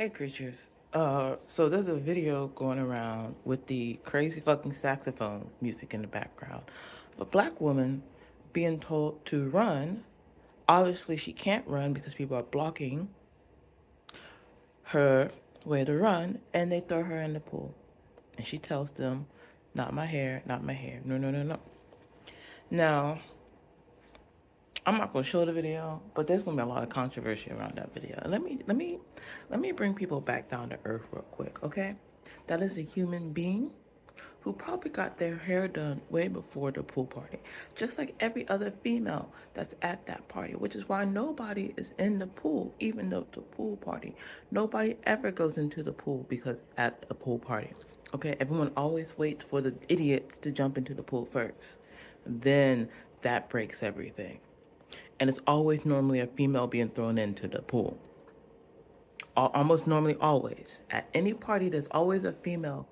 Hey creatures. So there's a video going around with the crazy fucking saxophone music in the background of a black woman being told to run. Obviously she can't run because people are blocking her way to run, and they throw her in the pool. And she tells them, not my hair, not my hair. No, no, no, no. Now, I'm not gonna show the video, but there's gonna be a lot of controversy around that video. Let me bring people back down to earth real quick, okay? That is a human being who probably got their hair done way before the pool party, just like every other female that's at that party, which is why nobody is in the pool, even though the pool party. Nobody ever goes into the pool because at a pool party, okay? Everyone always waits for the idiots to jump into the pool first. Then that breaks everything. And it's always normally a female being thrown into the pool. Almost normally always. At any party, there's always a female,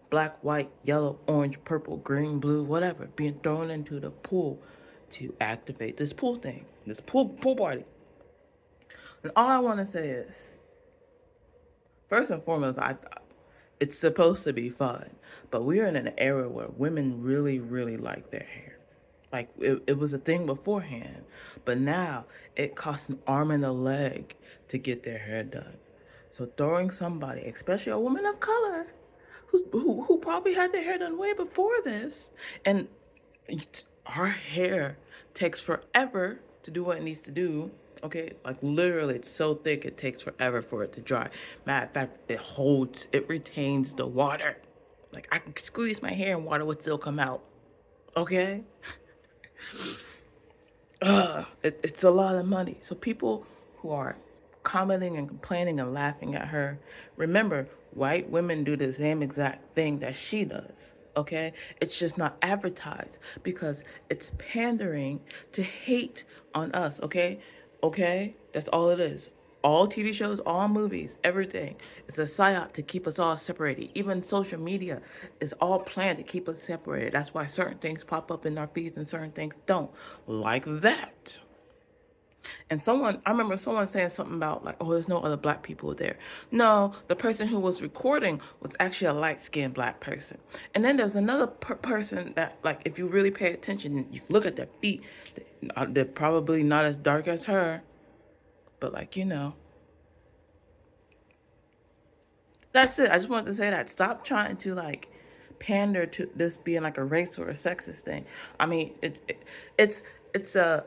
black, white, yellow, orange, purple, green, blue, whatever, being thrown into the pool to activate this pool thing, this pool party. And all I want to say is, first and foremost, it's supposed to be fun, but we're in an era where women really, really like their hair. Like it was a thing beforehand, but now it costs an arm and a leg to get their hair done. So throwing somebody, especially a woman of color, who probably had their hair done way before this, and her hair takes forever to do what it needs to do. Okay, like literally, it's so thick it takes forever for it to dry. Matter of fact, it retains the water. Like I can squeeze my hair and water would still come out. Okay. It's a lot of money. So people who are commenting and complaining and laughing at her, remember, white women do the same exact thing that she does. Okay? It's just not advertised because it's pandering to hate on us. Okay? Okay? That's all it is. All TV shows, all movies, everything. It's a psyop to keep us all separated. Even social media is all planned to keep us separated. That's why certain things pop up in our feeds and certain things don't. Like that. And I remember someone saying something about like, oh, there's no other black people there. No, the person who was recording was actually a light-skinned black person. And then there's another person that, like, if you really pay attention, you look at their feet, they're probably not as dark as her, but like, that's it. I just wanted to say that. Stop trying to like pander to this being like a race or a sexist thing. I mean, it's it's a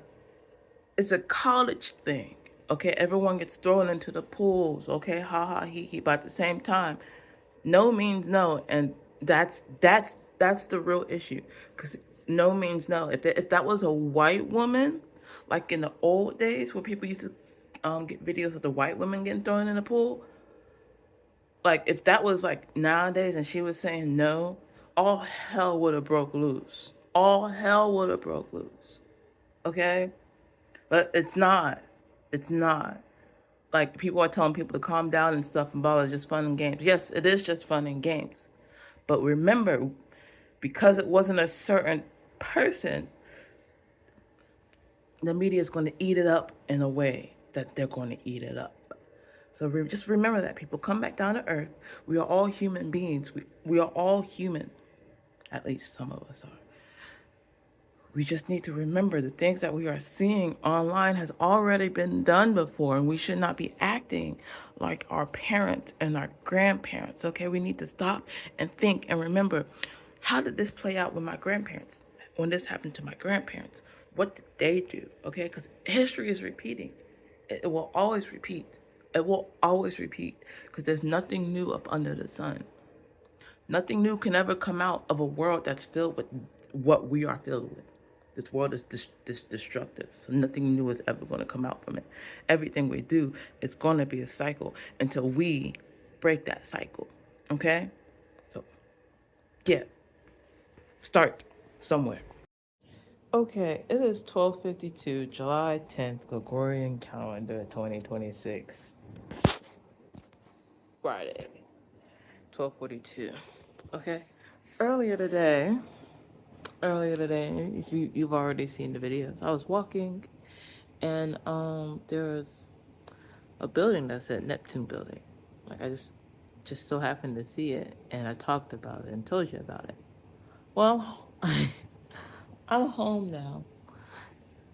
it's a college thing. Okay, everyone gets thrown into the pools. Okay, ha ha he he. But at the same time, no means no, and that's the real issue. Because no means no. If that was a white woman, like in the old days where people used to get videos of the white women getting thrown in the pool, like if that was like nowadays and she was saying no, all hell would have broke loose. All hell would have broke loose. Okay? But it's not. It's not. Like people are telling people to calm down and stuff and blah, blah, it's just fun and games. Yes, it is just fun and games. But remember, because it wasn't a certain person, the media is going to eat it up in a way that they're going to eat it up. So just remember that, people. Come back down to earth. We are all human beings. We are all human. At least some of us are. We just need to remember the things that we are seeing online has already been done before, and we should not be acting like our parents and our grandparents, okay? We need to stop and think and remember, how did this play out with my grandparents? When this happened to my grandparents, what did they do, okay? Because history is repeating. It will always repeat. It will always repeat because there's nothing new up under the sun. Nothing new can ever come out of a world that's filled with what we are filled with. This world is destructive, so nothing new is ever going to come out from it. Everything we do is going to be a cycle until we break that cycle, okay? So, yeah, start somewhere. Okay, it is 12:52, July 10th, Gregorian calendar 2026, Friday, 12:42. Okay, earlier today, if you've already seen the videos, I was walking and there was a building that said Neptune building. Like I just so happened to see it, and I talked about it and told you about it. Well, I'm home now,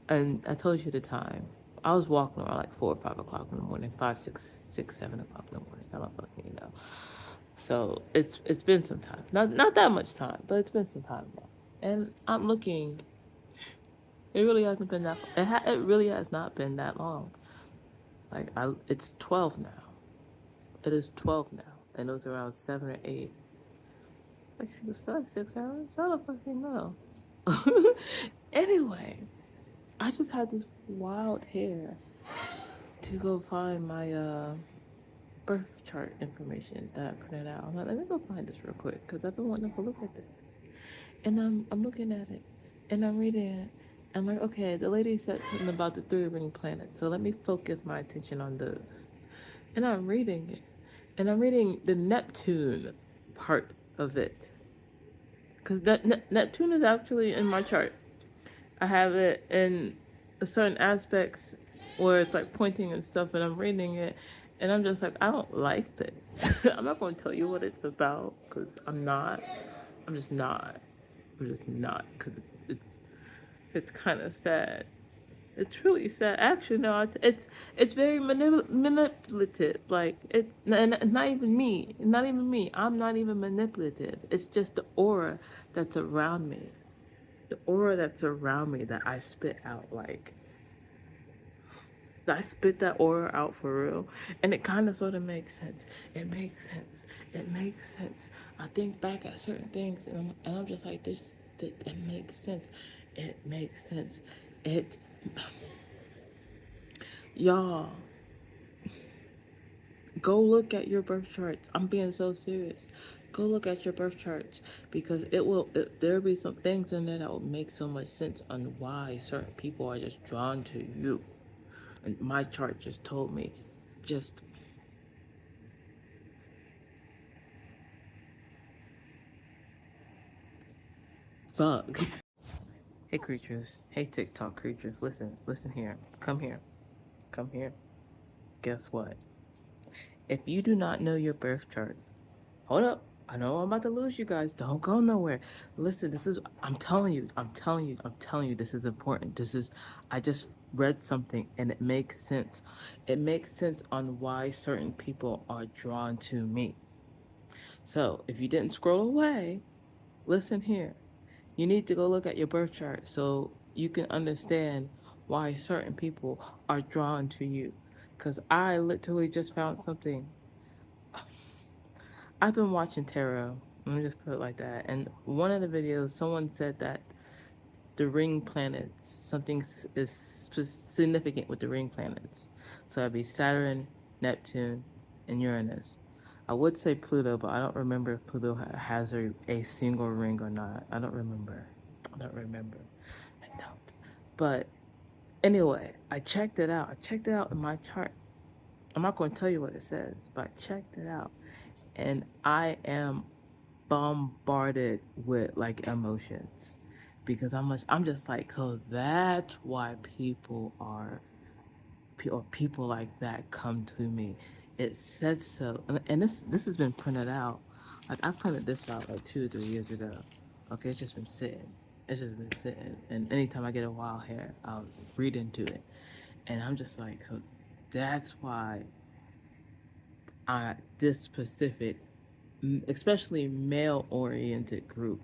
and I told you the time. I was walking around like 4 or 5 o'clock in the morning, 5, 6, 6, 7 o'clock in the morning. I don't fucking know. So it's been some time, not that much time, but it's been some time now. And I'm looking. It really hasn't been that. It really has not been that long. Like it's 12 now. It is 12 now, and it was around 7 or 8. Like 6 hours. I don't fucking know. Anyway, I just had this wild hair to go find my birth chart information that I printed out. I'm like, let me go find this real quick because I've been wanting to go look at this. And I'm looking at it, and I'm reading it. I'm like, okay, the lady said something about the 3 ring planets, so let me focus my attention on those. And I'm reading it, and I'm reading the Neptune part of it, because Neptune is actually in my chart. I have it in certain aspects where it's like pointing and stuff, and I'm reading it, and I'm just like, I don't like this. I'm not going to tell you what it's about because I'm not. I'm just not. I'm just not because it's kind of sad. It's really sad. Actually, no, it's very manipulative. Like it's not even me. Not even me. I'm not even manipulative. It's just the aura that's around me. The aura that's around me that I spit out. Like I spit that aura out for real, and it kind of sort of makes sense. It makes sense. It makes sense. I think back at certain things, and I'm just like this. It makes sense. It makes sense. It, y'all, go look at your birth charts. I'm being so serious. Go look at your birth charts because there'll be some things in there that will make so much sense on why certain people are just drawn to you. And my chart just told me, just fuck. Hey creatures. Hey TikTok creatures. Listen here. Come here. Come here. Guess what? If you do not know your birth chart, hold up. I know I'm about to lose you guys. Don't go nowhere. Listen, I'm telling you, this is important. I just read something and it makes sense. It makes sense on why certain people are drawn to me. So if you didn't scroll away, listen here. You need to go look at your birth chart so you can understand why certain people are drawn to you. Because I literally just found something. I've been watching tarot. Let me just put it like that. And one of the videos, someone said that the ring planets, something is significant with the ring planets. So it'd be Saturn, Neptune, and Uranus. I would say Pluto, but I don't remember if Pluto has a single ring or not. I don't remember. I don't. But anyway, I checked it out. I checked it out in my chart. I'm not going to tell you what it says, but I checked it out. And I am bombarded with like emotions because I'm just like, so that's why people like that come to me. It says so, and this has been printed out. Like I printed this out like 2 or 3 years ago. Okay, it's just been sitting. It's just been sitting, and anytime I get a wild hair, I'll read into it, and I'm just like, so that's why this specific, especially male oriented group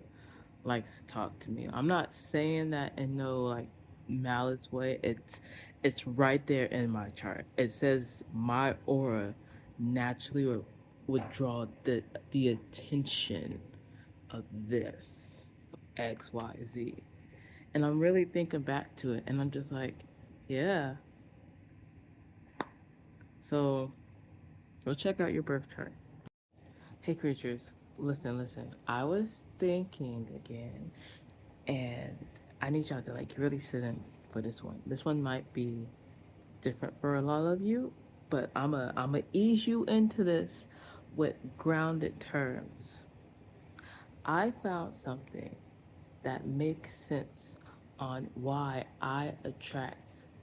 likes to talk to me. I'm not saying that in no like malice way. It's right there in my chart. It says my aura naturally would draw the attention of this XYZ. And I'm really thinking back to it and I'm just like, yeah. So go check out your birth chart. Hey creatures, listen. I was thinking again, and I need y'all to like really sit in for this one. This one might be different for a lot of you, but I'm a ease you into this with grounded terms. I found something that makes sense on why I attract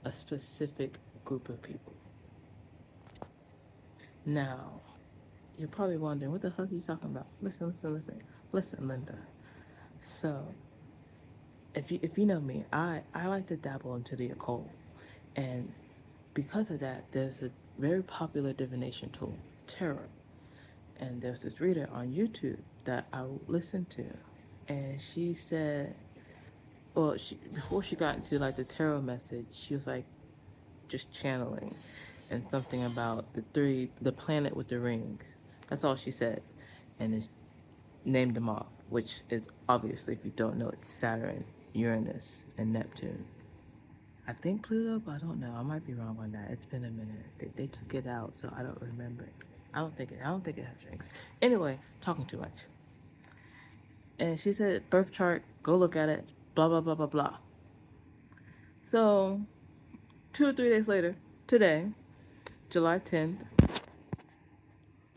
a specific group of people. Now, you're probably wondering, what the fuck are you talking about? Listen, Linda. So, if you know me, I like to dabble into the occult, and because of that, there's a very popular divination tool, tarot, and there's this reader on YouTube that I listened to, and she said, well, before she got into like the tarot message, she was like just channeling, and something about the planet with the rings. That's all she said, and it's named them off, which is obviously, if you don't know, it's Saturn, Uranus, and Neptune. I think Pluto, but I don't know. I might be wrong on that. It's been a minute. They took it out, so I don't remember it. I don't think it has rings. Anyway, talking too much. And she said, birth chart, go look at it, blah blah blah blah blah. So 2 or 3 days later, today, July 10th,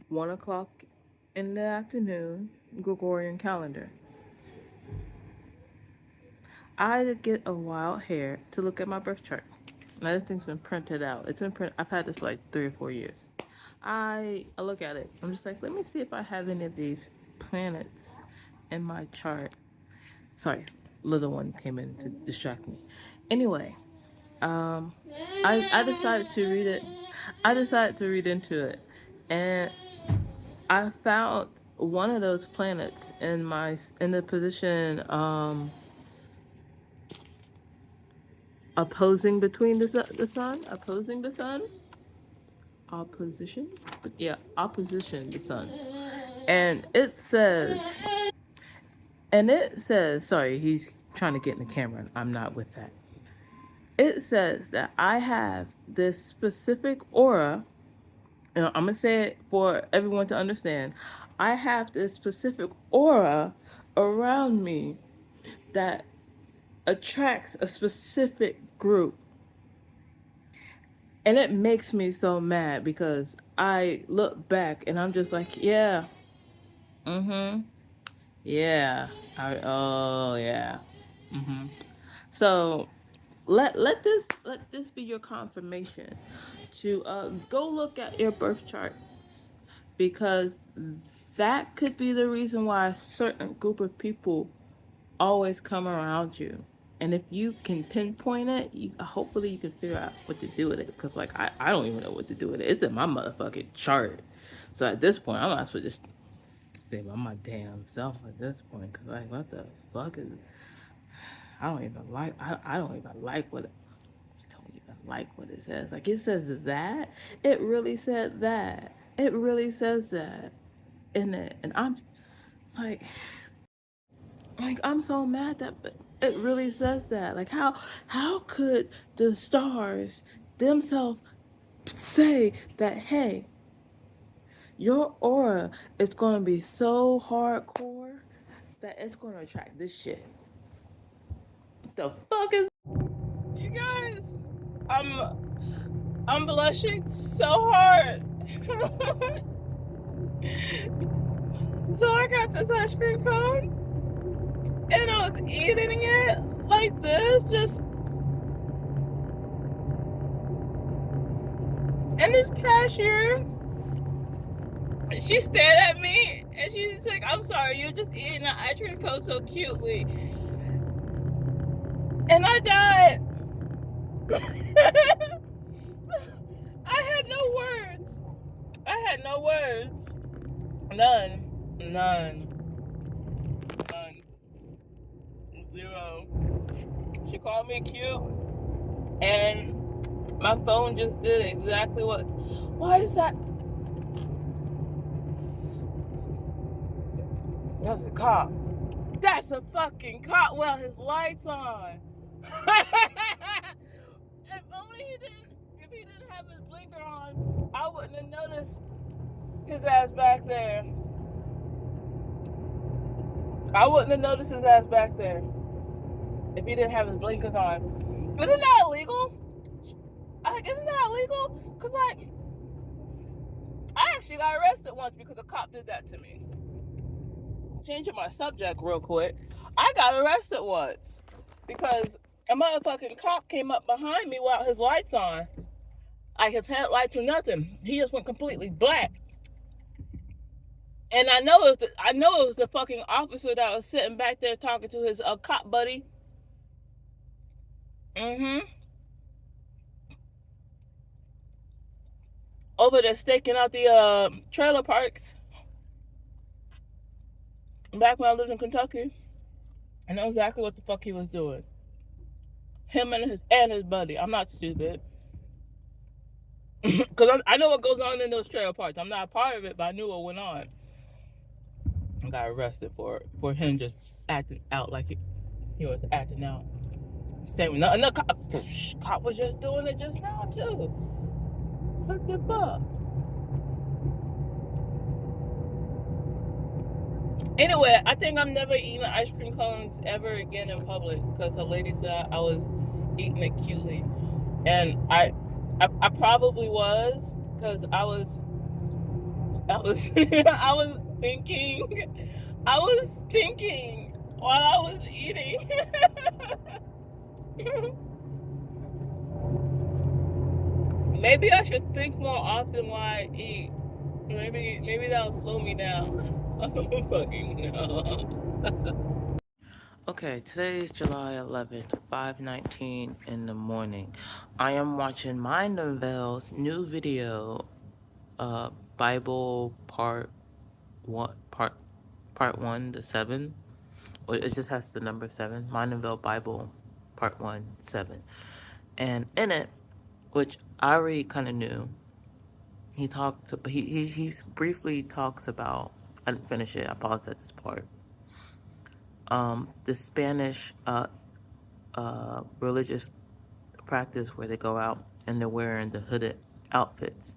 1 o'clock in the afternoon, Gregorian calendar, I get a wild hair to look at my birth chart. Now this thing's been printed out. It's been printed. I've had this for like 3 or 4 years. I look at it. I'm just like, let me see if I have any of these planets in my chart. Sorry, little one came in to distract me. Anyway, I decided to read it. I decided to read into it, and I found one of those planets in the position opposing between the sun, opposing the sun, opposition, yeah, opposition the sun, and it says, sorry, he's trying to get in the camera. I'm not with that. It says that I have this specific aura, and I'm gonna say it for everyone to understand. I have this specific aura around me that attracts a specific group. And it makes me so mad because I look back and I'm just like, yeah, mm-hmm, yeah, oh yeah, mm-hmm. So let this be your confirmation to go look at your birth chart, because that could be the reason why a certain group of people always come around you. And if you can pinpoint it, hopefully you can figure out what to do with it. Because, like, I don't even know what to do with it. It's in my motherfucking chart. So at this point, I'm not supposed to just stay by my damn self at this point. Because, like, what the fuck is... I don't even like... I don't even like what... I don't even like what it says. Like, it says that. It really said that. It really says that in it. And I'm like I'm so mad that it really says that. Like, how could the stars themselves say that, hey, your aura is gonna be so hardcore that it's gonna attract this shit? What the fuck is... You guys, I'm blushing so hard. So I got this ice cream cone and I was eating it like this, just... And this cashier, she stared at me and she's like, I'm sorry, you're just eating an ice cream cone so cutely. And I died. I had no words. I had no words. None. Zero. She called me cute, and my phone just did exactly what... Why is that? That's a cop. That's a fucking cop. Well, his light's on. If only if he didn't have his blinker on, I wouldn't have noticed his ass back there. I wouldn't have noticed his ass back there if he didn't have his blinkers on. Isn't that illegal? Like, isn't that illegal? Cause like, I actually got arrested once because a cop did that to me. Changing my subject real quick, I got arrested once because a motherfucking cop came up behind me without his lights on. Like, his headlights or nothing. He just went completely black. And I know it was the fucking officer that was sitting back there talking to his cop buddy. Mm-hmm. Over there staking out the trailer parks back when I lived in Kentucky. I know exactly what the fuck he was doing. Him and his buddy. I'm not stupid. Because I know what goes on in those trailer parks. I'm not a part of it, but I knew what went on. I got arrested for him just acting out like he was acting out. Same with another cop was just doing it just now too. What the fuck? Anyway, I think I'm never eating ice cream cones ever again in public because the lady said I was eating it cutely, and I probably was because I was I was thinking while I was eating. Maybe I should think more often while I eat. Maybe that'll slow me down. I don't fucking know. Okay, today is July 11th, 5:19 in the morning. I am watching Mind Unveil's new video, Bible part 1 to 7. Or it just has the number 7. Mind Unveil Bible part 1, 7. And in it, which I already kind of knew, he briefly talks about, I didn't finish it, I paused at this part. The Spanish religious practice where they go out and they're wearing the hooded outfits,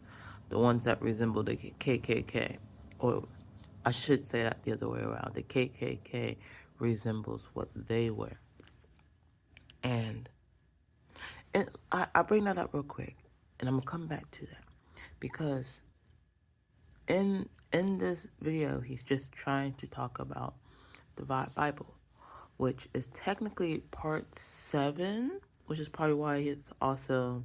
the ones that resemble the KKK, or I should say that the other way around. The KKK resembles what they wear, and I bring that up real quick, and I'm gonna come back to that because in this video he's just trying to talk about the Bible, which is technically part 7, which is probably why it's also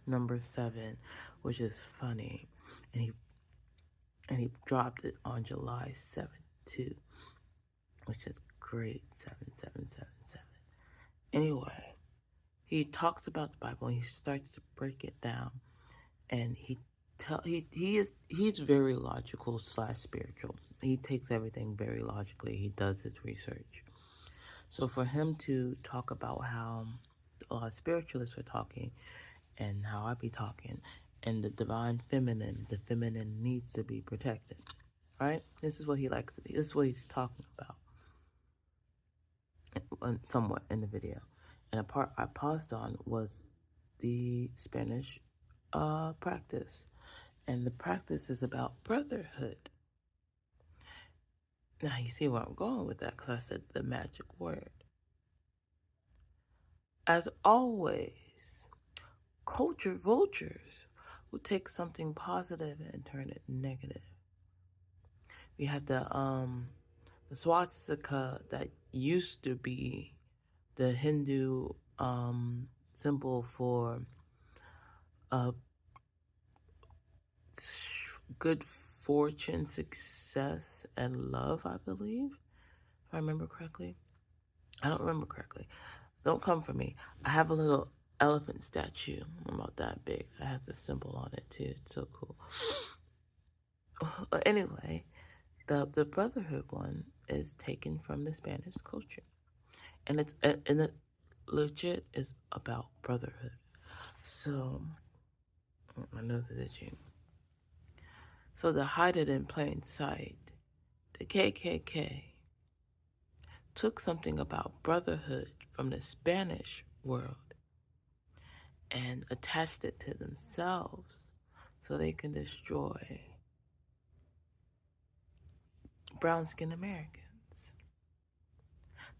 number 7, which is funny. And he dropped it on July 7th too, which is great. 7777. Anyway, he talks about the Bible and he starts to break it down, and he's very logical / spiritual. He takes everything very logically. He does his research. So for him to talk about how a lot of spiritualists are talking and how I be talking and the divine feminine, the feminine needs to be protected, right? This is what he likes. This is what he's talking about somewhat in the video. And a part I paused on was the Spanish practice. And the practice is about brotherhood. Now you see where I'm going with that because I said the magic word. As always, culture vultures will take something positive and turn it negative. We have the swastika that used to be the Hindu symbol for good fortune, success, and love, I believe, if I remember correctly. I don't remember correctly. Don't come for me. I have a little elephant statue about that big that has a symbol on it too. It's so cool. Anyway, the brotherhood one is taken from the Spanish culture, and it legit is about brotherhood. So my nose is itching. So to hide it in plain sight, the KKK took something about brotherhood from the Spanish world and attached it to themselves so they can destroy brown-skinned Americans.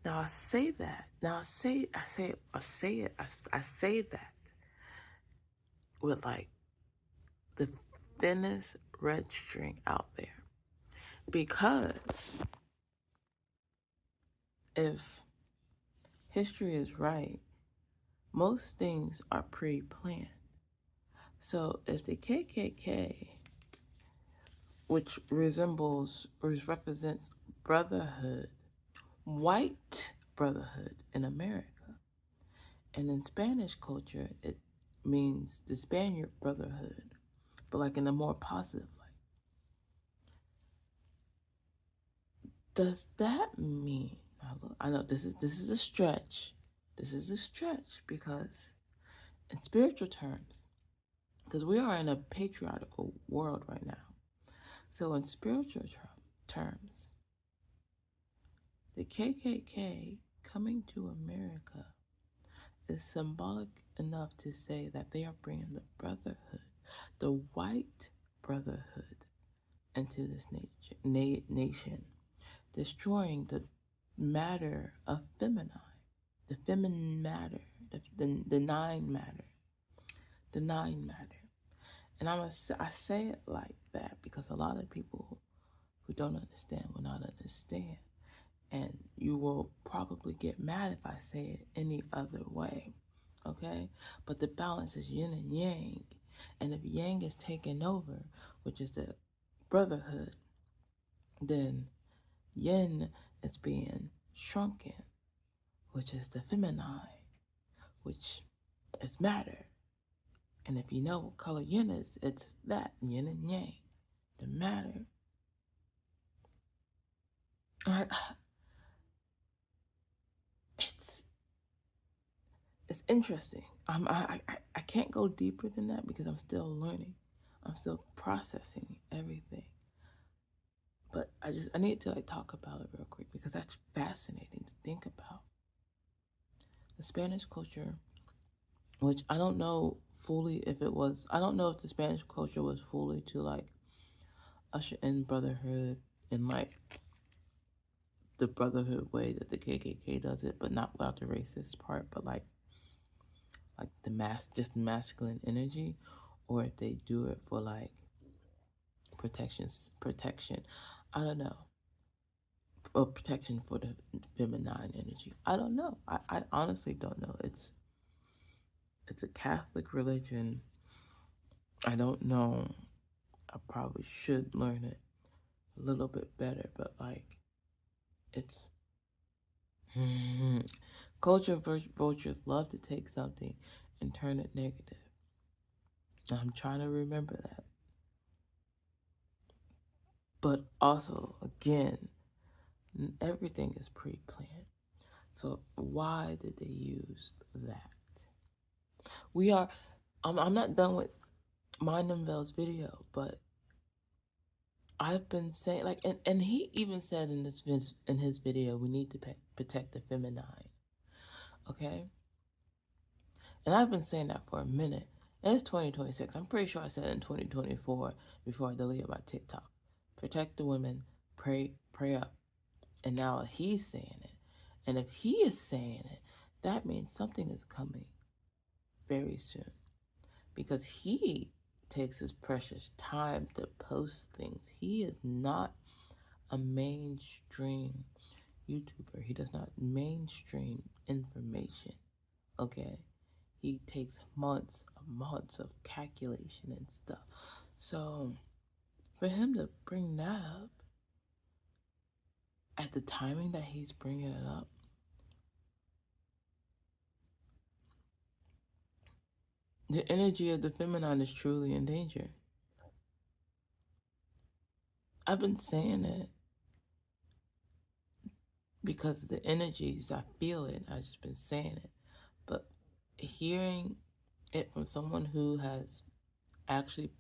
Now I say that. I say that with like the thinnest red string out there. Because if history is right, most things are pre-planned. So if the KKK which resembles or represents brotherhood, white brotherhood in America. And in Spanish culture, it means the Spaniard brotherhood, but like in a more positive light. Does that mean, I know this is a stretch. This is a stretch because in spiritual terms, because we are in a patriarchal world right now. So in spiritual terms, the KKK coming to America is symbolic enough to say that they are bringing the brotherhood, the white brotherhood, into this nation, destroying the matter of feminine, the feminine matter, the nine matter, the nine matter. And I say it like that because a lot of people who don't understand will not understand. And you will probably get mad if I say it any other way, okay? But the balance is yin and yang. And if yang is taken over, which is the brotherhood, then yin is being shrunken, which is the feminine, which is matter. And if you know what color yin is, it's that, yin and yang, the matter. It's interesting. I can't go deeper than that because I'm still learning. I'm still processing everything. But I need to talk about it real quick because that's fascinating to think about. The Spanish culture, which I don't know fully if it was, I don't know if the Spanish culture was fully to usher in brotherhood in the brotherhood way that the KKK does it, but not without the racist part, but like just masculine energy, or if they do it for protection. I don't know, or protection for the feminine energy. I don't know. I honestly don't know. It's a Catholic religion. I don't know. I probably should learn it a little bit better, but it's culture vultures love to take something and turn it negative. I'm trying to remember that. But also, again, everything is pre-planned. So why did they use that? I'm not done with Mind and Vale's video, but I've been saying and he even said in his video, we need to protect the feminine, okay? And I've been saying that for a minute. And it's 2026. I'm pretty sure I said it in 2024 before I deleted my TikTok. Protect the women, pray up. And now he's saying it. And if he is saying it, that means something is coming very soon. Because he takes his precious time to post things. He is not a mainstream YouTuber. He does not mainstream information. Okay? He takes months of calculation and stuff. So for him to bring that up at the timing that he's bringing it up, the energy of the feminine is truly in danger. I've been saying it because of the energies, I feel it. I've just been saying it. But hearing it from someone who has actually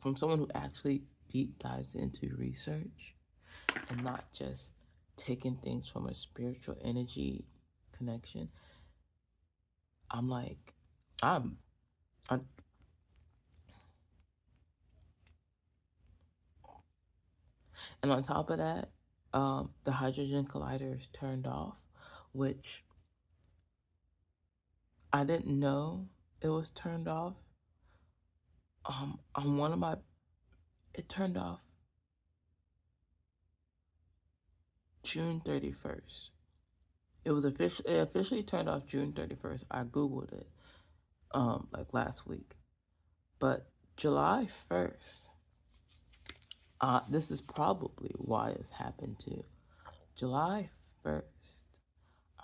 from someone who actually deep dives into research and not just taking things from a spiritual energy connection, I'm I'm and on top of that, the hydrogen collider is turned off, which I didn't know it was turned off. On one of it turned off June 31st. It officially turned off June 31st. I Googled it, last week. But July 1st, This is probably why this happened too. July 1st,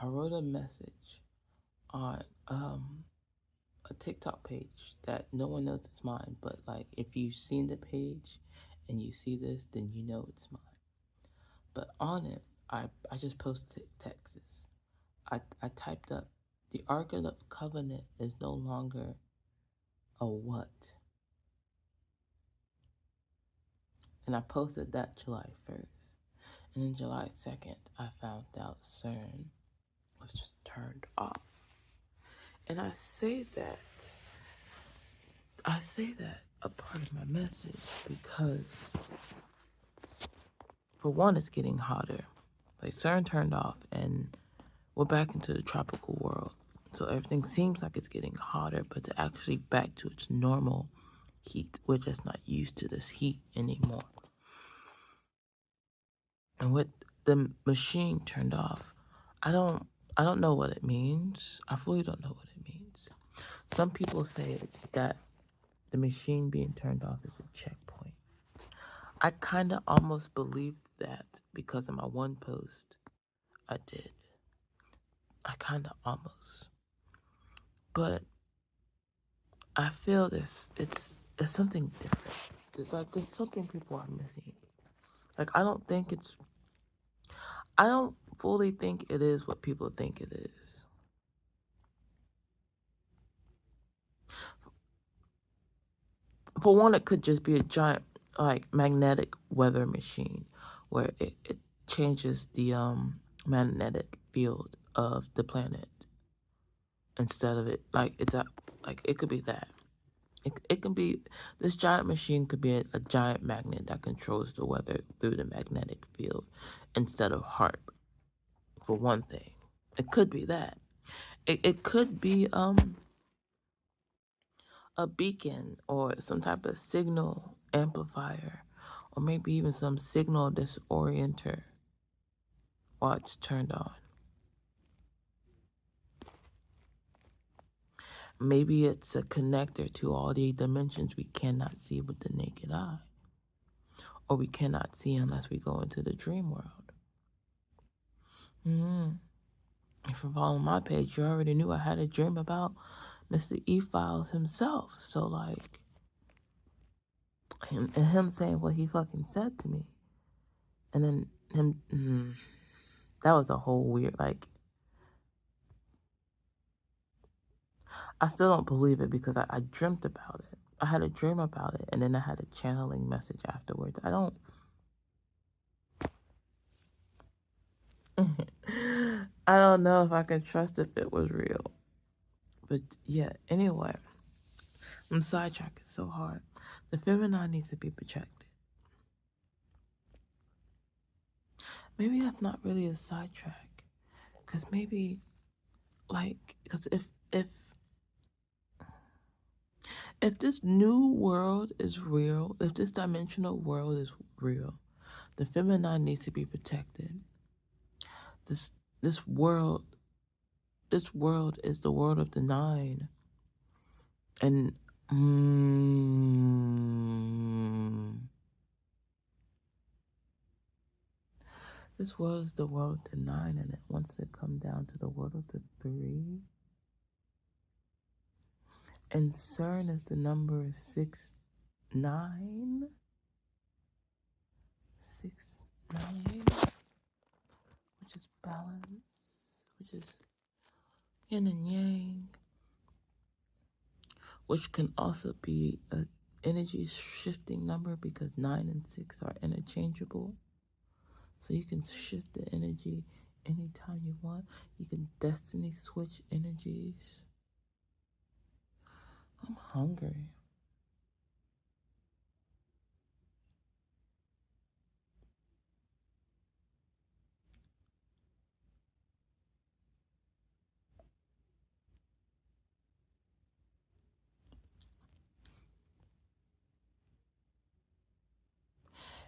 I wrote a message on a TikTok page that no one knows it's mine, but like if you've seen the page and you see this, then you know it's mine. But on it, I just posted Texas. I typed up, the Ark of the Covenant is no longer a what. And I posted that July 1st. And then July 2nd, I found out CERN was just turned off. And I say that a part of my message because, for one, it's getting hotter. Like, CERN turned off and we're back into the tropical world. So everything seems like it's getting hotter, but it's actually back to its normal heat. We're just not used to this heat anymore. And with the machine turned off, I don't know what it means. I fully don't know what it means. Some people say that the machine being turned off is a checkpoint. I kind of almost believed that because of my one post I did. I kind of almost. But I feel it's something different. There's something people are missing. Like, I don't fully think it is what people think it is. For one, it could just be a giant, like, magnetic weather machine where it changes the magnetic field of the planet instead of it. Like, it could be that. It can be, this giant machine could be a giant magnet that controls the weather through the magnetic field instead of HARP, for one thing. It could be that. It could be a beacon or some type of signal amplifier, or maybe even some signal disorienter while it's turned on. Maybe it's a connector to all the dimensions we cannot see with the naked eye, or we cannot see unless we go into the dream world. If you're following my page, you already knew I had a dream about Mr. E-Files himself. So, like, him saying what he fucking said to me. And then him, that was a whole weird, like, I still don't believe it because I dreamt about it. I had a dream about it, and then I had a channeling message afterwards. I don't know if I can trust if it was real. But yeah, anyway, I'm sidetracking so hard. The feminine needs to be protected. Maybe that's not really a sidetrack. Because maybe, like, because if this new world is real, if this dimensional world is real, the feminine needs to be protected. This world is the world of the nine. And this world is the world of the nine, and it wants to come down to the world of the three. And CERN is the number 6-9, which is balance, which is yin and yang, which can also be an energy shifting number because 9 and 6 are interchangeable. So you can shift the energy anytime you want. You can destiny switch energies. I'm hungry.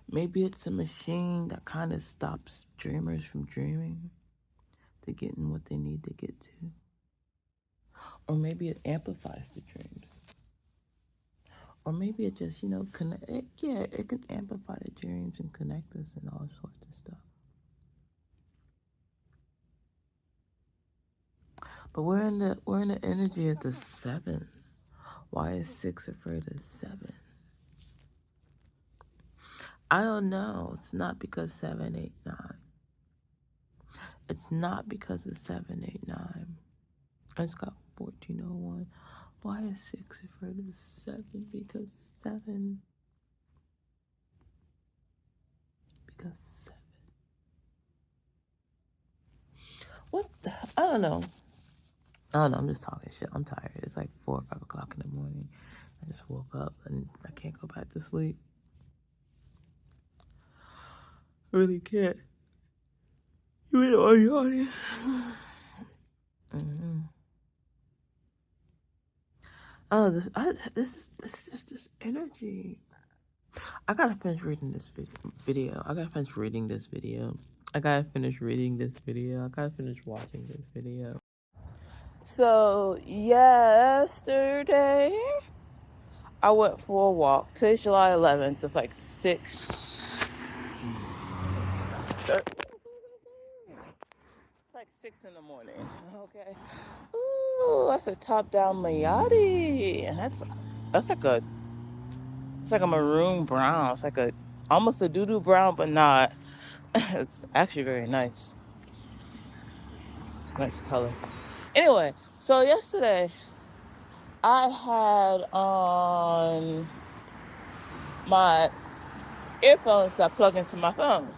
Maybe it's a machine that kind of stops dreamers from dreaming to getting what they need to get to. Or maybe it amplifies the dreams. Or maybe it just, connect. It can amplify the dreams and connect us and all sorts of stuff. But we're in the energy of the 7. Why is 6 afraid of 7? I don't know. It's not because 7, 8, 9. It's not because of 7, 8, 9. It's got 1401. Why is 6 afraid of 7? Because 7. Because 7. What? I don't know. I'm just talking shit. I'm tired. It's like 4 or 5 o'clock in the morning. I just woke up and I can't go back to sleep. I really can't. You really are yawning. Mm-hmm. Oh, this is just this energy. I gotta finish reading this video. I gotta finish reading this video. I gotta finish reading this video. I gotta finish watching this video. So yesterday, I went for a walk. Today's July 11th. It's like 6. It's like 6 in the morning. Okay. Ooh, that's a top-down Mayati, and that's like a. It's like a maroon brown. It's like almost a doo-doo brown, but not. It's actually very nice. Nice color. Anyway, so yesterday I had on my earphones that plug into my phone.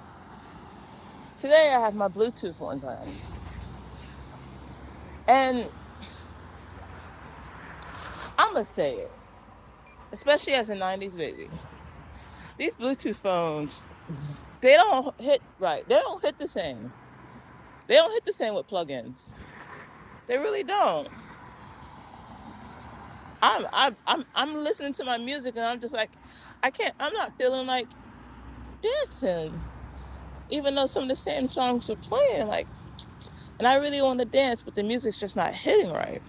Today I have my Bluetooth ones on. And I'm going to say it, especially as a 90s baby. These Bluetooth phones, they don't hit right. They don't hit the same. They don't hit the same with plugins. They really don't. I'm listening to my music and I'm just like, I'm not feeling like dancing. Even though some of the same songs are playing, and I really want to dance, but the music's just not hitting right.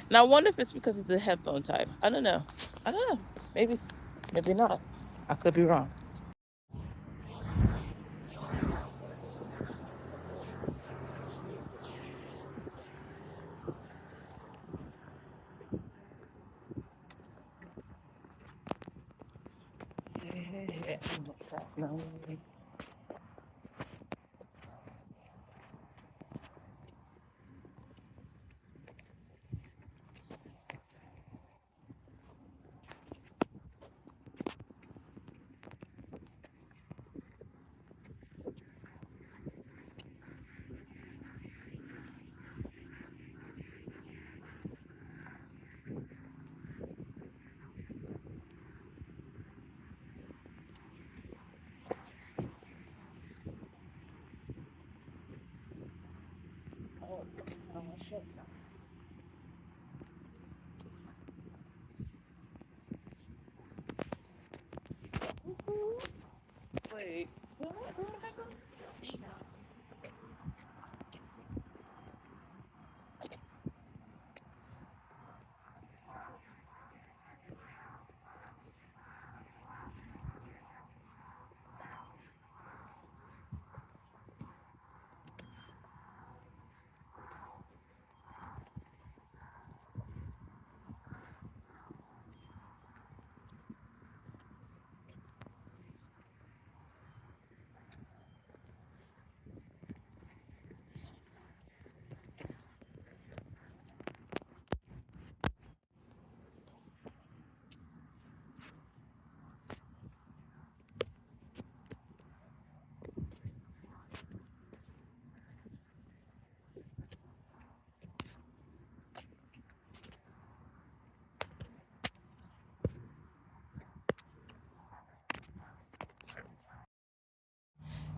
And I wonder if it's because of the headphone type. I don't know. Maybe not. I could be wrong. Hey. No. Shit. Wait.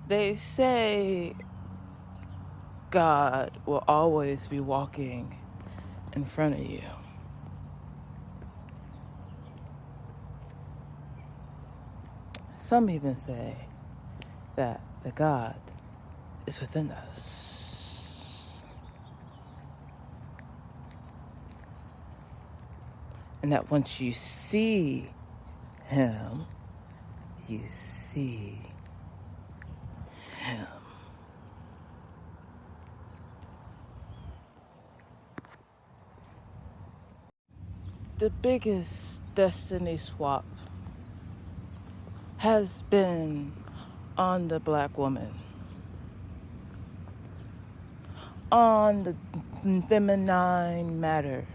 They say God will always be walking in front of you. Some even say that the God is within us. And that once you see him, you see him. The biggest destiny swap has been on the black woman, on the feminine matter.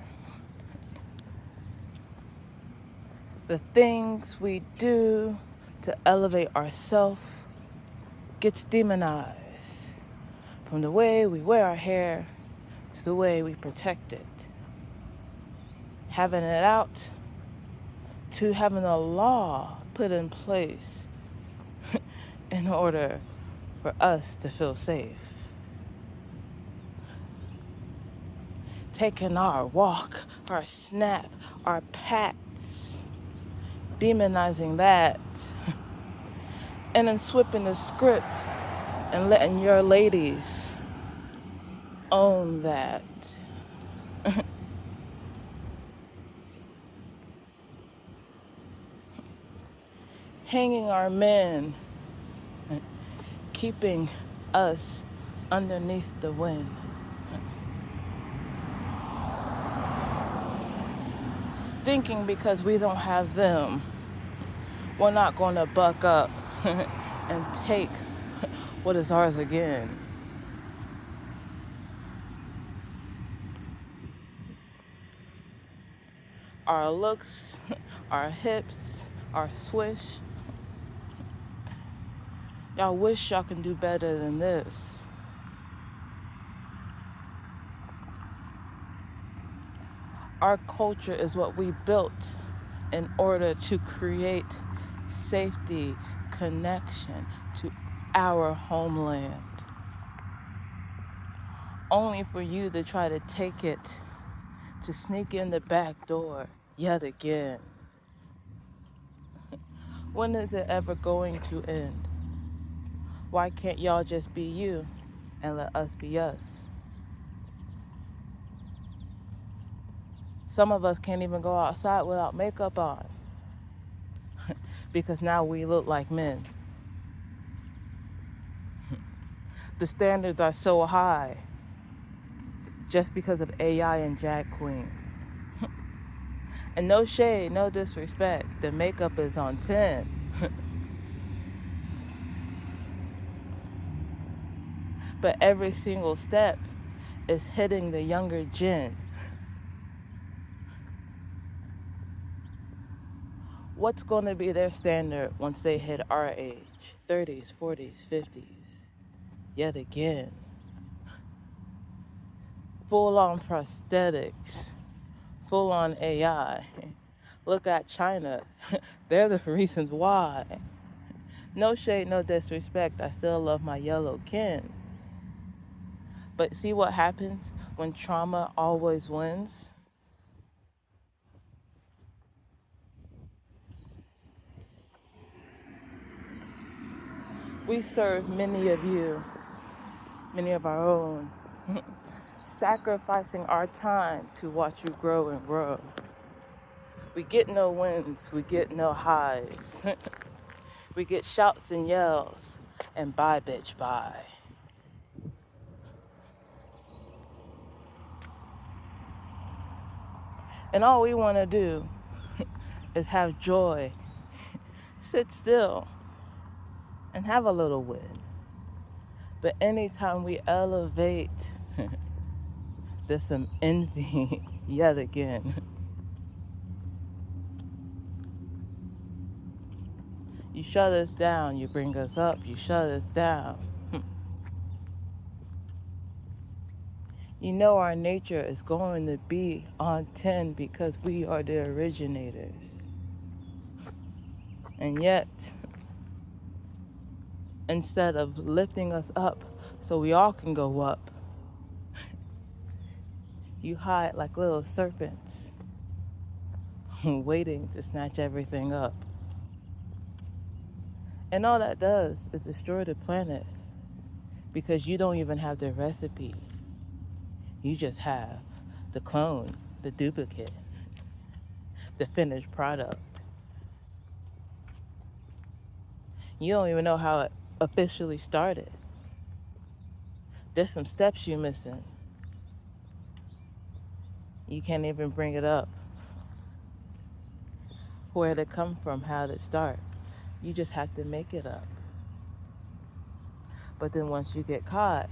The things we do to elevate ourselves gets demonized, from the way we wear our hair to the way we protect it. Having it out to having a law put in place in order for us to feel safe. Taking our walk, our snap, our pats, demonizing that, and then flipping the script and letting your ladies own that. Hanging our men, keeping us underneath the wind. Thinking because we don't have them, we're not going to buck up and take what is ours again. Our looks, our hips, our swish. Y'all wish y'all can do better than this. Our culture is what we built in order to create safety, connection to our homeland. Only for you to try to take it, to sneak in the back door yet again. When is it ever going to end? Why can't y'all just be you and let us be us? Some of us can't even go outside without makeup on because now we look like men. The standards are so high just because of AI and drag queens. And no shade, no disrespect, the makeup is on 10. But every single step is hitting the younger gen. What's going to be their standard once they hit our age? 30s, 40s, 50s. Yet again. Full-on prosthetics. Full-on AI. Look at China. They're the reasons why. No shade, no disrespect. I still love my yellow kin. But see what happens when trauma always wins? We serve many of you, many of our own, sacrificing our time to watch you grow and grow. We get no wins, we get no highs. We get shouts and yells, and bye bitch, bye. And all we want to do is have joy, sit still, and have a little win. But anytime we elevate, there's some envy yet again. You shut us down, you bring us up, you shut us down. You know our nature is going to be on 10 because we are the originators. And yet, instead of lifting us up so we all can go up, you hide like little serpents, waiting to snatch everything up. And all that does is destroy the planet because you don't even have the recipe. You just have the clone, the duplicate, the finished product. You don't even know how it officially started. There's some steps you're missing. You can't even bring it up. Where did it come from? How did it start? You just have to make it up. But then once you get caught,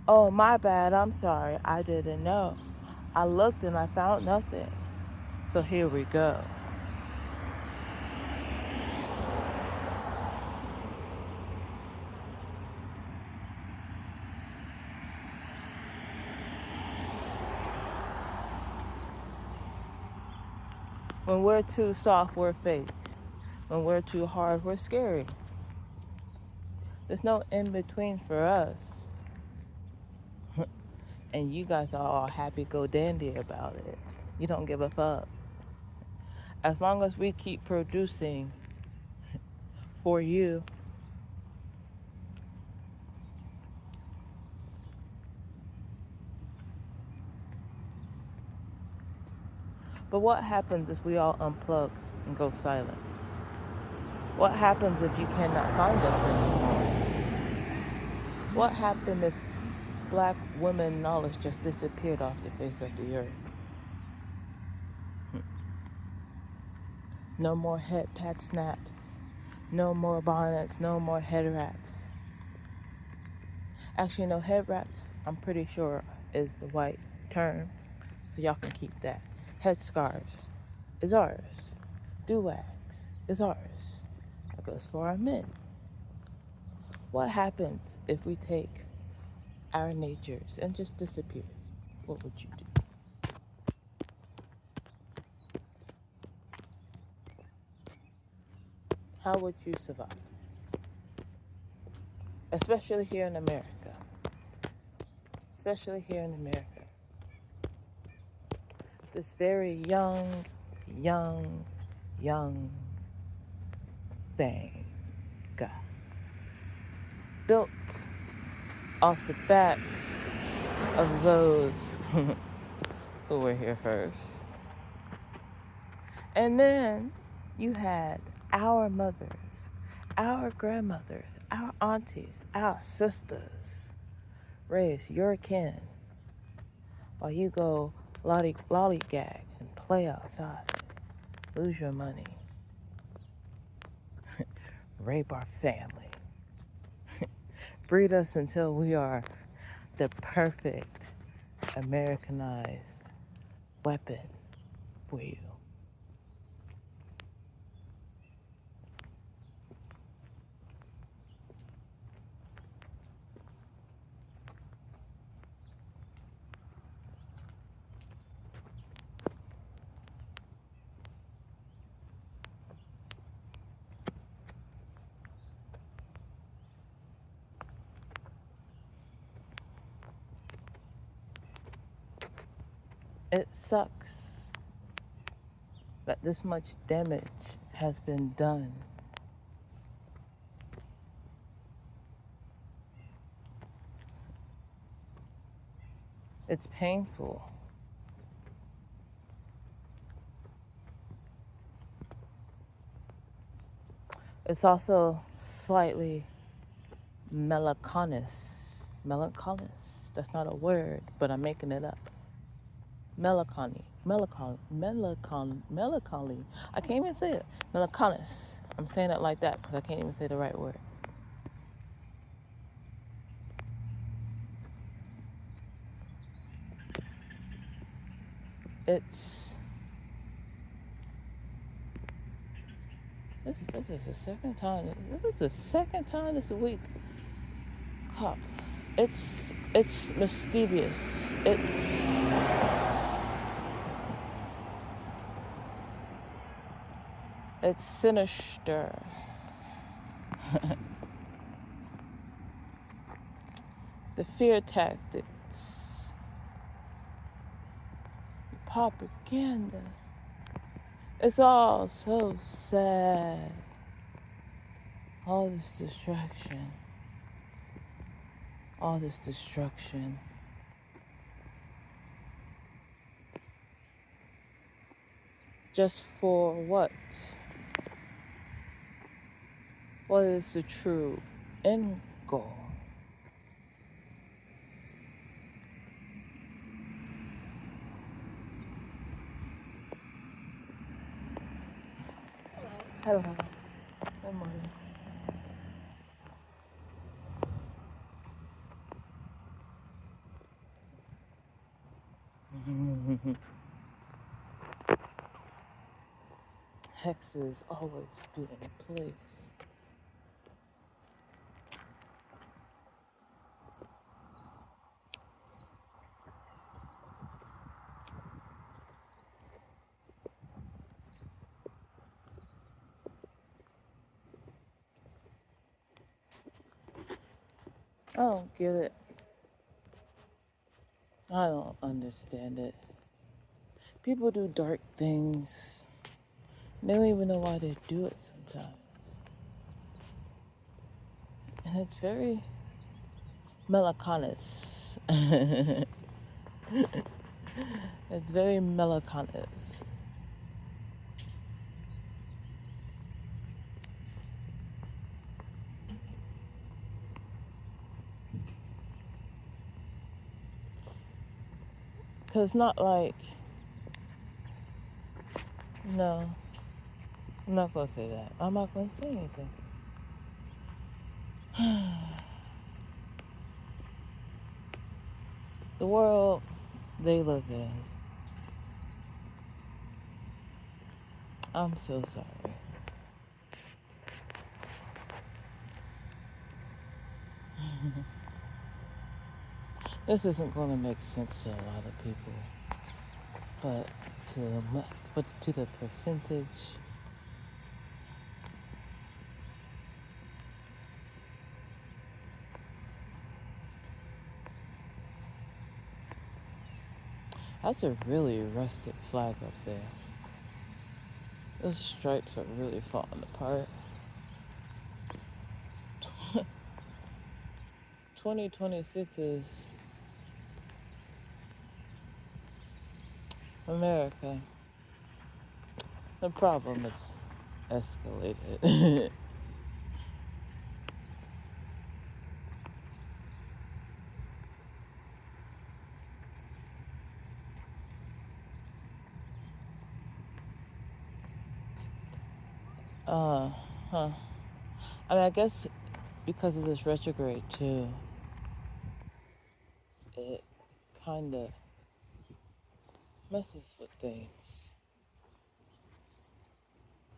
oh, my bad, I'm sorry, I didn't know. I looked and I found nothing. So here we go. When we're too soft, we're fake. When we're too hard, we're scary. There's no in between for us. And you guys are all happy go dandy about it. You don't give a fuck. As long as we keep producing for you, but what happens if we all unplug and go silent? What happens if you cannot find us anymore? What happened if black women knowledge just disappeared off the face of the earth? No more head pat snaps. No more bonnets. No more head wraps. Actually, no, head wraps, I'm pretty sure, is the white term. So y'all can keep that. Head scarves is ours. Do-rags is ours. That goes for our men. What happens if we take our natures and just disappear? What would you do? How would you survive? Especially here in America. Especially here in America. This very young thing got built off the backs of those who were here first. And then you had our mothers, our grandmothers, our aunties, our sisters raise your kin while you go lollygag and play outside, lose your money, rape our family, breed us until we are the perfect Americanized weapon for you. It sucks that this much damage has been done. It's painful. It's also slightly melanchonous. Melanchonous? That's not a word, but I'm making it up. Melancholy. I can't even say it. Melanchonous. I'm saying it like that because I can't even say the right word. This is the second time. This is the second time this week. Cop. It's mischievous. It's sinister. The fear tactics. The propaganda. It's all so sad. All this distraction. All this destruction. Just for what? What is the true end goal? Hello. Good morning. Hexes always be in place. I don't get it. I don't understand it. People do dark things. They don't even know why they do it sometimes. And it's very melancholious. It's very melancholious. Because not like, no, I'm not going to say that. I'm not going to say anything. The world they live in. I'm so sorry. This isn't going to make sense to a lot of people, but to the percentage, that's a really rustic flag up there. Those stripes are really falling apart. 2026 is America. The problem is escalated. Huh. I mean, I guess because of this retrograde too, it kind of messes with things.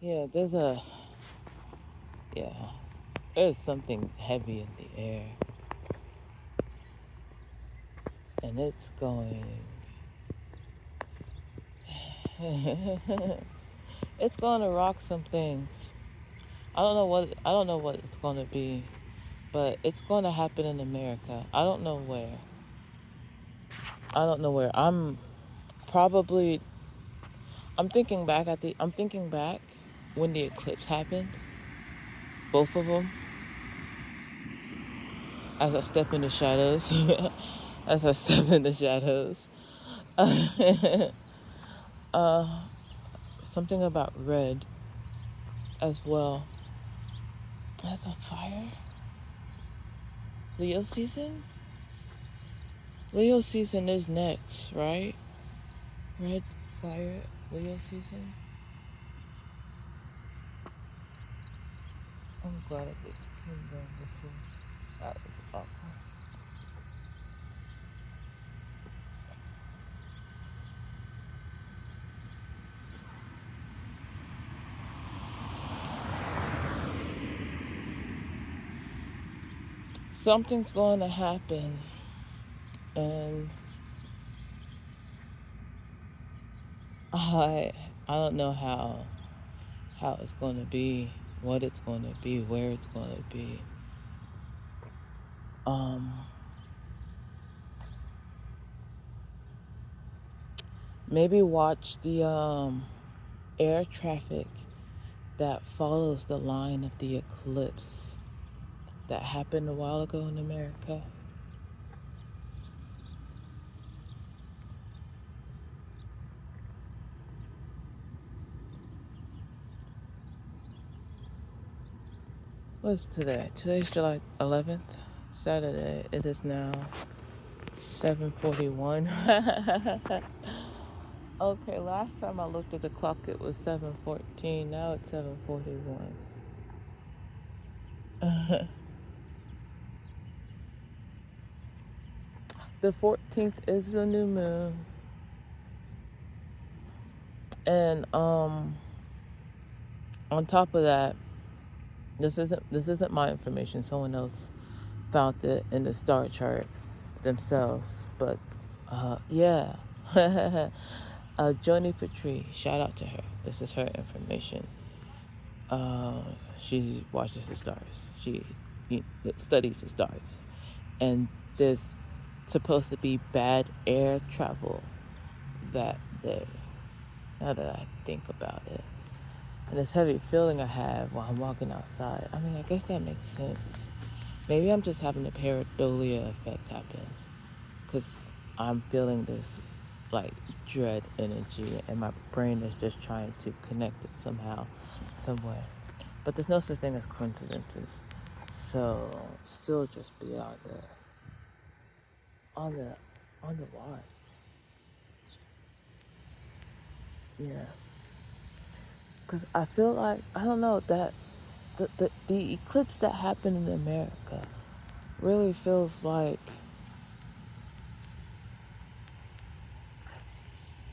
Yeah, there's something heavy in the air. And it's going, it's going to rock some things. I don't know what it's going to be, but it's going to happen in America. I don't know where. I'm thinking back when the eclipse happened, both of them, as I step in the shadows, something about red as well. That's on fire. Leo season is next, right? Red fire, Leo season. I'm glad I came down this way. That was awkward. Something's going to happen, and I don't know how it's going to be, what it's going to be, where it's going to be. Maybe watch the air traffic that follows the line of the eclipse that happened a while ago in America. What's today? Today's July 11th, Saturday. It is now 7:41. Okay, last time I looked at the clock, it was 7:14. Now it's 7:41. The 14th is the new moon, and on top of that, this isn't my information. Someone else found it in the star chart themselves, but yeah. Joni Petrie, shout out to her. This is her information. Uh, she watches the stars. She studies the stars, and there's supposed to be bad air travel that day. Now that I think about it, and this heavy feeling I have while I'm walking outside. I mean, I guess that makes sense. Maybe I'm just having a pareidolia effect happen, because I'm feeling this like dread energy, and my brain is just trying to connect it somehow, some way. But there's no such thing as coincidences. So still just be out there on the watch. Yeah. Cause I feel like, I don't know, that the eclipse that happened in America really feels like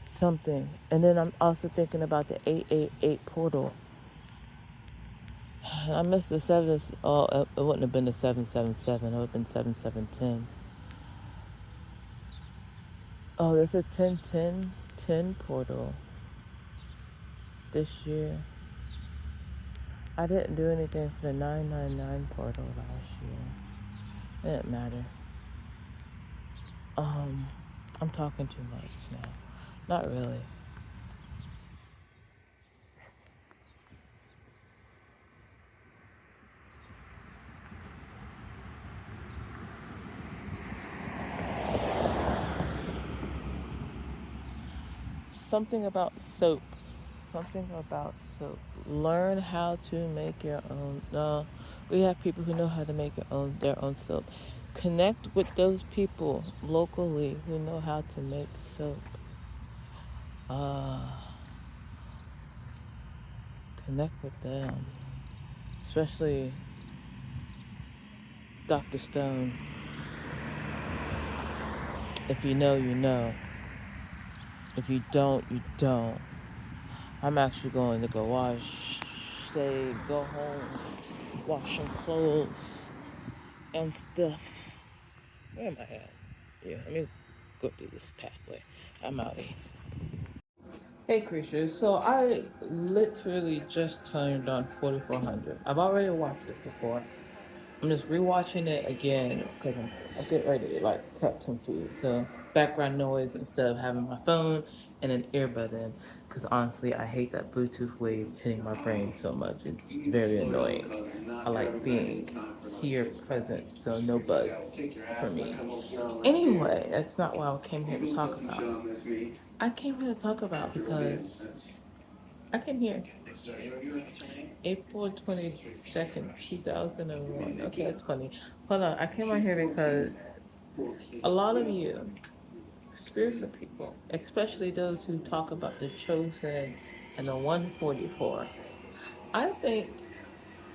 something. And then I'm also thinking about the 888 portal. I missed the seven. Oh, it wouldn't have been the 777. It would have been 7710. Oh, there's a 1010 portal this year. I didn't do anything for the 999 portal last year. It didn't matter. I'm talking too much now. Not really. Something about soap. Something about soap. Learn how to make your own. We have people who know how to make their own soap. Connect with those people locally who know how to make soap. Uh, Connect with them, especially Dr. Stone. If you know, you know. If you don't, you don't. I'm actually going to go go home, wash some clothes and stuff. Where am I at? Yeah, let me go through this pathway. I'm out of here. Hey creatures, so I literally just turned on 4400. I've already watched it before. I'm just rewatching it again because I'm getting ready to like prep some food. So background noise instead of having my phone and an earbud in. Because honestly, I hate that Bluetooth wave hitting my brain so much. It's very annoying. I like being here present, so no buds for me. Anyway, that's not what I came here to talk about. I came here to talk about because I came here April 22nd, 2001. Okay, that's funny. Hold on, I came on here because a lot of you, spiritual people, especially those who talk about the chosen and the 144, I think,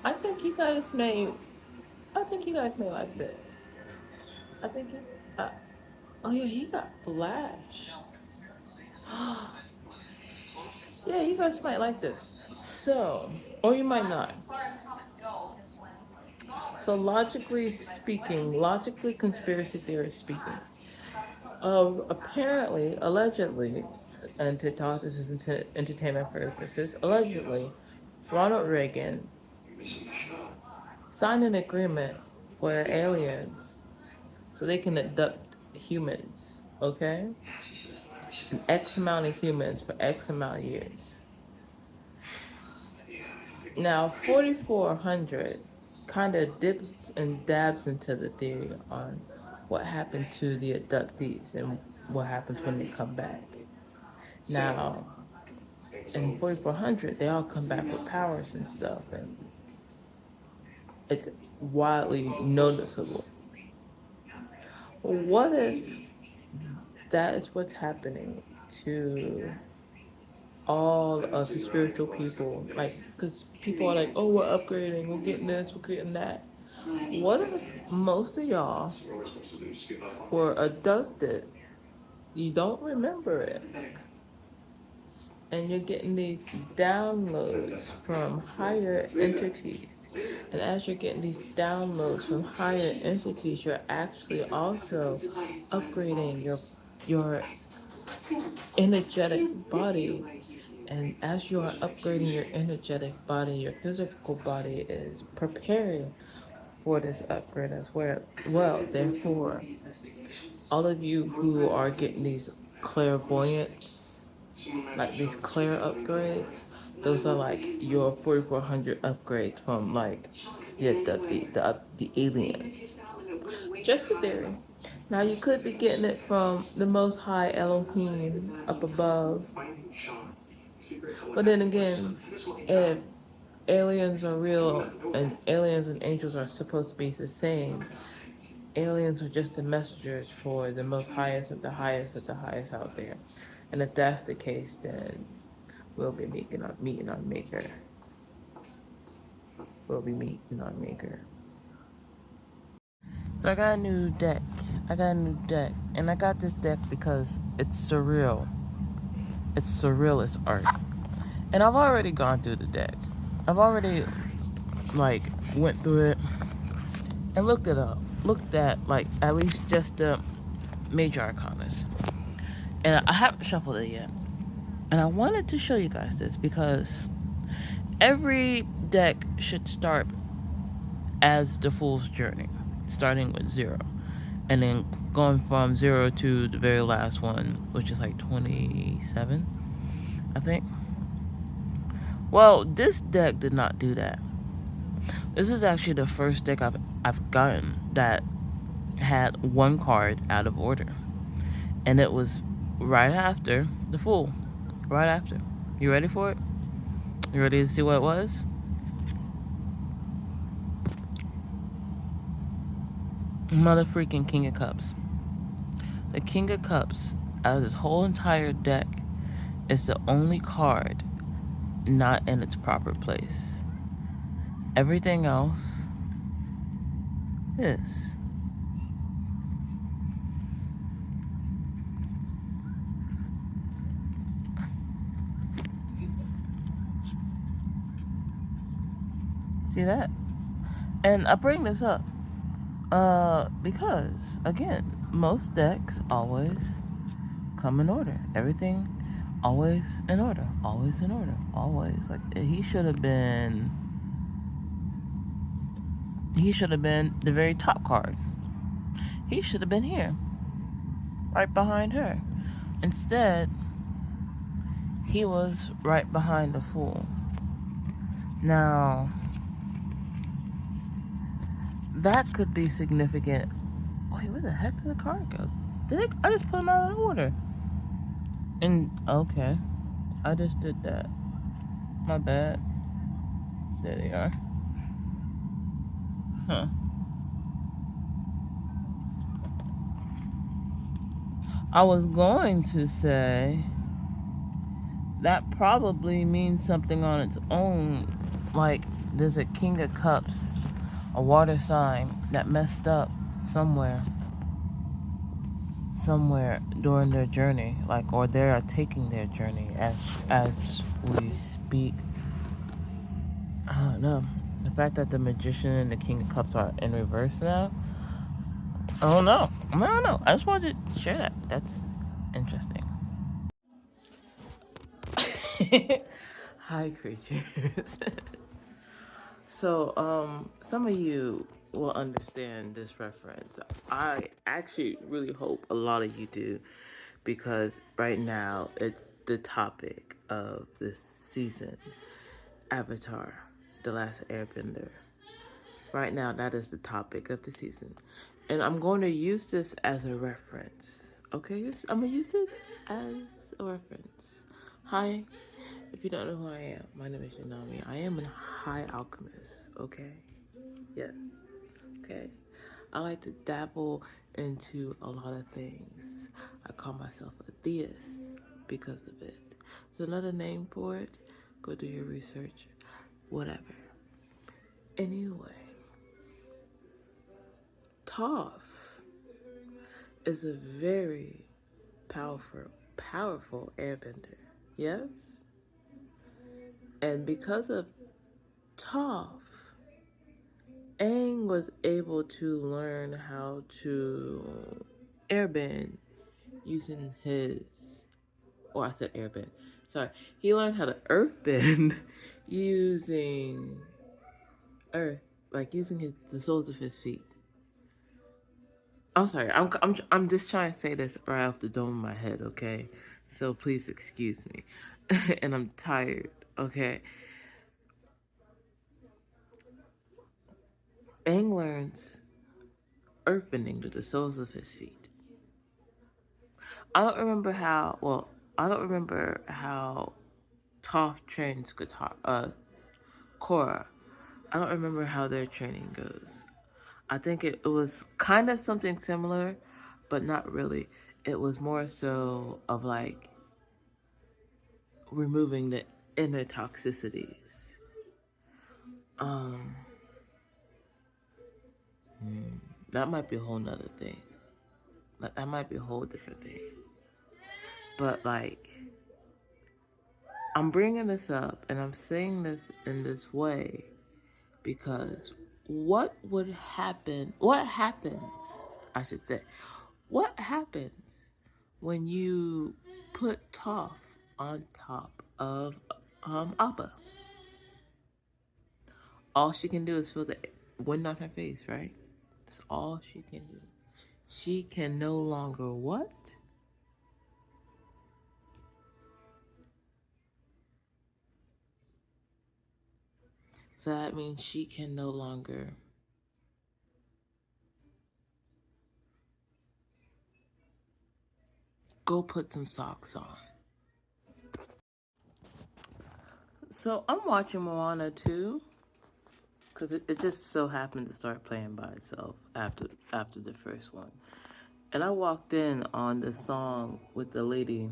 I think you guys may, I think you guys may like this. I think, uh, oh yeah, he got flashed. Yeah, you guys might like this. So, or you might not. So logically conspiracy theorists speaking, apparently, allegedly, and to talk this is entertainment purposes, allegedly, Ronald Reagan signed an agreement for aliens so they can abduct humans, okay? X amount of humans for X amount of years. Now, 4400 kind of dips and dabs into the theory on what happened to the abductees and what happens when they come back. Now, in 4400, they all come back with powers and stuff. And It's widely noticeable. What if that is what's happening to all of the spiritual people? Like, because people are like, oh, we're upgrading, we're getting this, we're getting that. What if most of y'all were abducted? You don't remember it. And you're getting these downloads from higher entities. And as you're getting these downloads from higher entities, you're actually also upgrading your energetic body. And as you are upgrading your energetic body, your physical body is preparing for this upgrade as well. Well, therefore, all of you who are getting these clairvoyance, like these clair upgrades, those are like your 4400 upgrades from like the aliens. Just a theory. Now you could be getting it from the Most High Elohim up above, but then again, if aliens are real and aliens and angels are supposed to be the same, aliens are just the messengers for the most highest of the highest of the highest out there. And if that's the case, then we'll be meeting our maker. We'll be meeting our maker. So I got a new deck. And I got this deck because it's surreal. It's surreal, it's art. And I've already gone through the deck. I've already went through it and looked it up. Looked at at least just the major arcanas. And I haven't shuffled it yet. And I wanted to show you guys this because every deck should start as the Fool's Journey, starting with 0. And then going from 0 to the very last one, which is like 27, I think. Well, this deck did not do that. This is actually the first deck I've gotten that had one card out of order. And it was right after the Fool. Right after. You ready for it? You ready to see what it was? Mother freaking King of Cups. The King of Cups, out of this whole entire deck, is the only card not in its proper place. Everything else is. See that? And I bring this up because, again, most decks always come in order. Everything always in order. Always in order. Always. Like, he should have been the very top card. He should have been here. Right behind her. Instead, he was right behind the Fool. Now, that could be significant. Wait, where the heck did the card go? I just put them out of order. And, okay. I just did that. My bad. There they are. Huh. I was going to say that probably means something on its own. Like, there's a King of Cups, a water sign that messed up somewhere during their journey, or they are taking their journey as we speak. I don't know. The fact that the Magician and the King of Cups are in reverse now, I don't know. I just wanted to share that. That's interesting. Hi, creatures. So, some of you will understand this reference. I actually really hope a lot of you do, because right now it's the topic of this season. Avatar, The Last Airbender. Right now, that is the topic of the season. And I'm going to use this as a reference. Okay? I'm going to use it as a reference. Hi, if you don't know who I am, my name is Yanami. I am a high alchemist, okay? Yes. Okay. I like to dabble into a lot of things. I call myself a theist because of it. There's another name for it. Go do your research. Whatever. Anyway, Toph is a very powerful airbender. Yes? And because of Toph, Aang was able to learn how to airbend using his, or I said airbend. Sorry. He learned how to earthbend using earth, like using the soles of his feet. I'm sorry. I'm just trying to say this right off the dome of my head, okay? So please excuse me. And I'm tired, okay? Aang learns earthbending to the soles of his feet. I don't remember how. Well, I don't remember how Toph trains Korra. I don't remember how their training goes. I think it was kind of something similar, but not really. It was more so of like removing the inner toxicities. Um, that might be a whole nother thing. Like that might be a whole different thing. But like, I'm bringing this up and I'm saying this in this way because what would happen? What happens? I should say, what happens when you put Toph on top of Appa? All she can do is feel the wind on her face, right? That's all she can do. She can no longer what? So that means she can no longer go put some socks on. So I'm watching Moana too, because it just so happened to start playing by itself after the first one. And I walked in on this song with the lady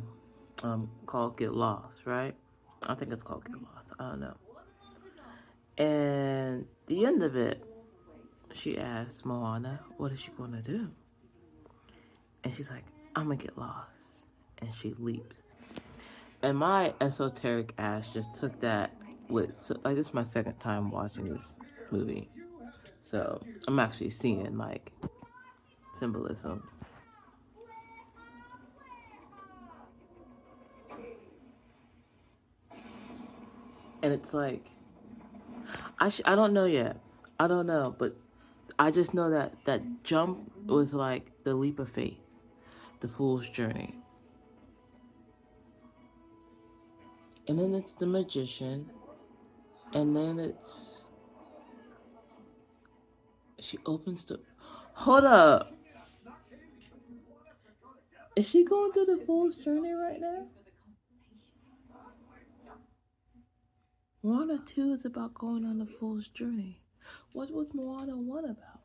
called Get Lost, right? I think it's called Get Lost. I don't know. And the end of it, she asked Moana, what is she going to do? And she's like, I'm going to get lost. And she leaps. And my esoteric ass just took that with, so, like, this is my second time watching this movie. So I'm actually seeing, like, symbolisms. And it's like, I don't know yet. I don't know, but I just know that that jump was like the leap of faith, the fool's journey. And then it's the magician, and then it's she opens the. Hold up, is she going through the fool's journey right now? Moana 2 is about going on the fool's journey. What was Moana 1 about?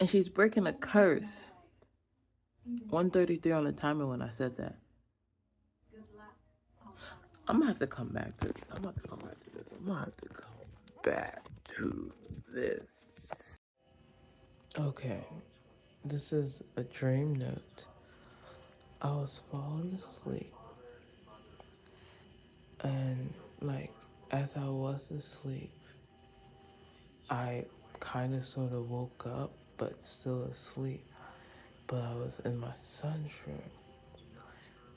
And she's breaking a curse. 133 on the timer when I said that. I'm gonna have to come back to this. I'm gonna have to come back to this. I'm gonna have to come back to this. Okay, this is a dream note. I was falling asleep, and like as I was asleep, I kind of sort of woke up, but still asleep. But I was in my son's room,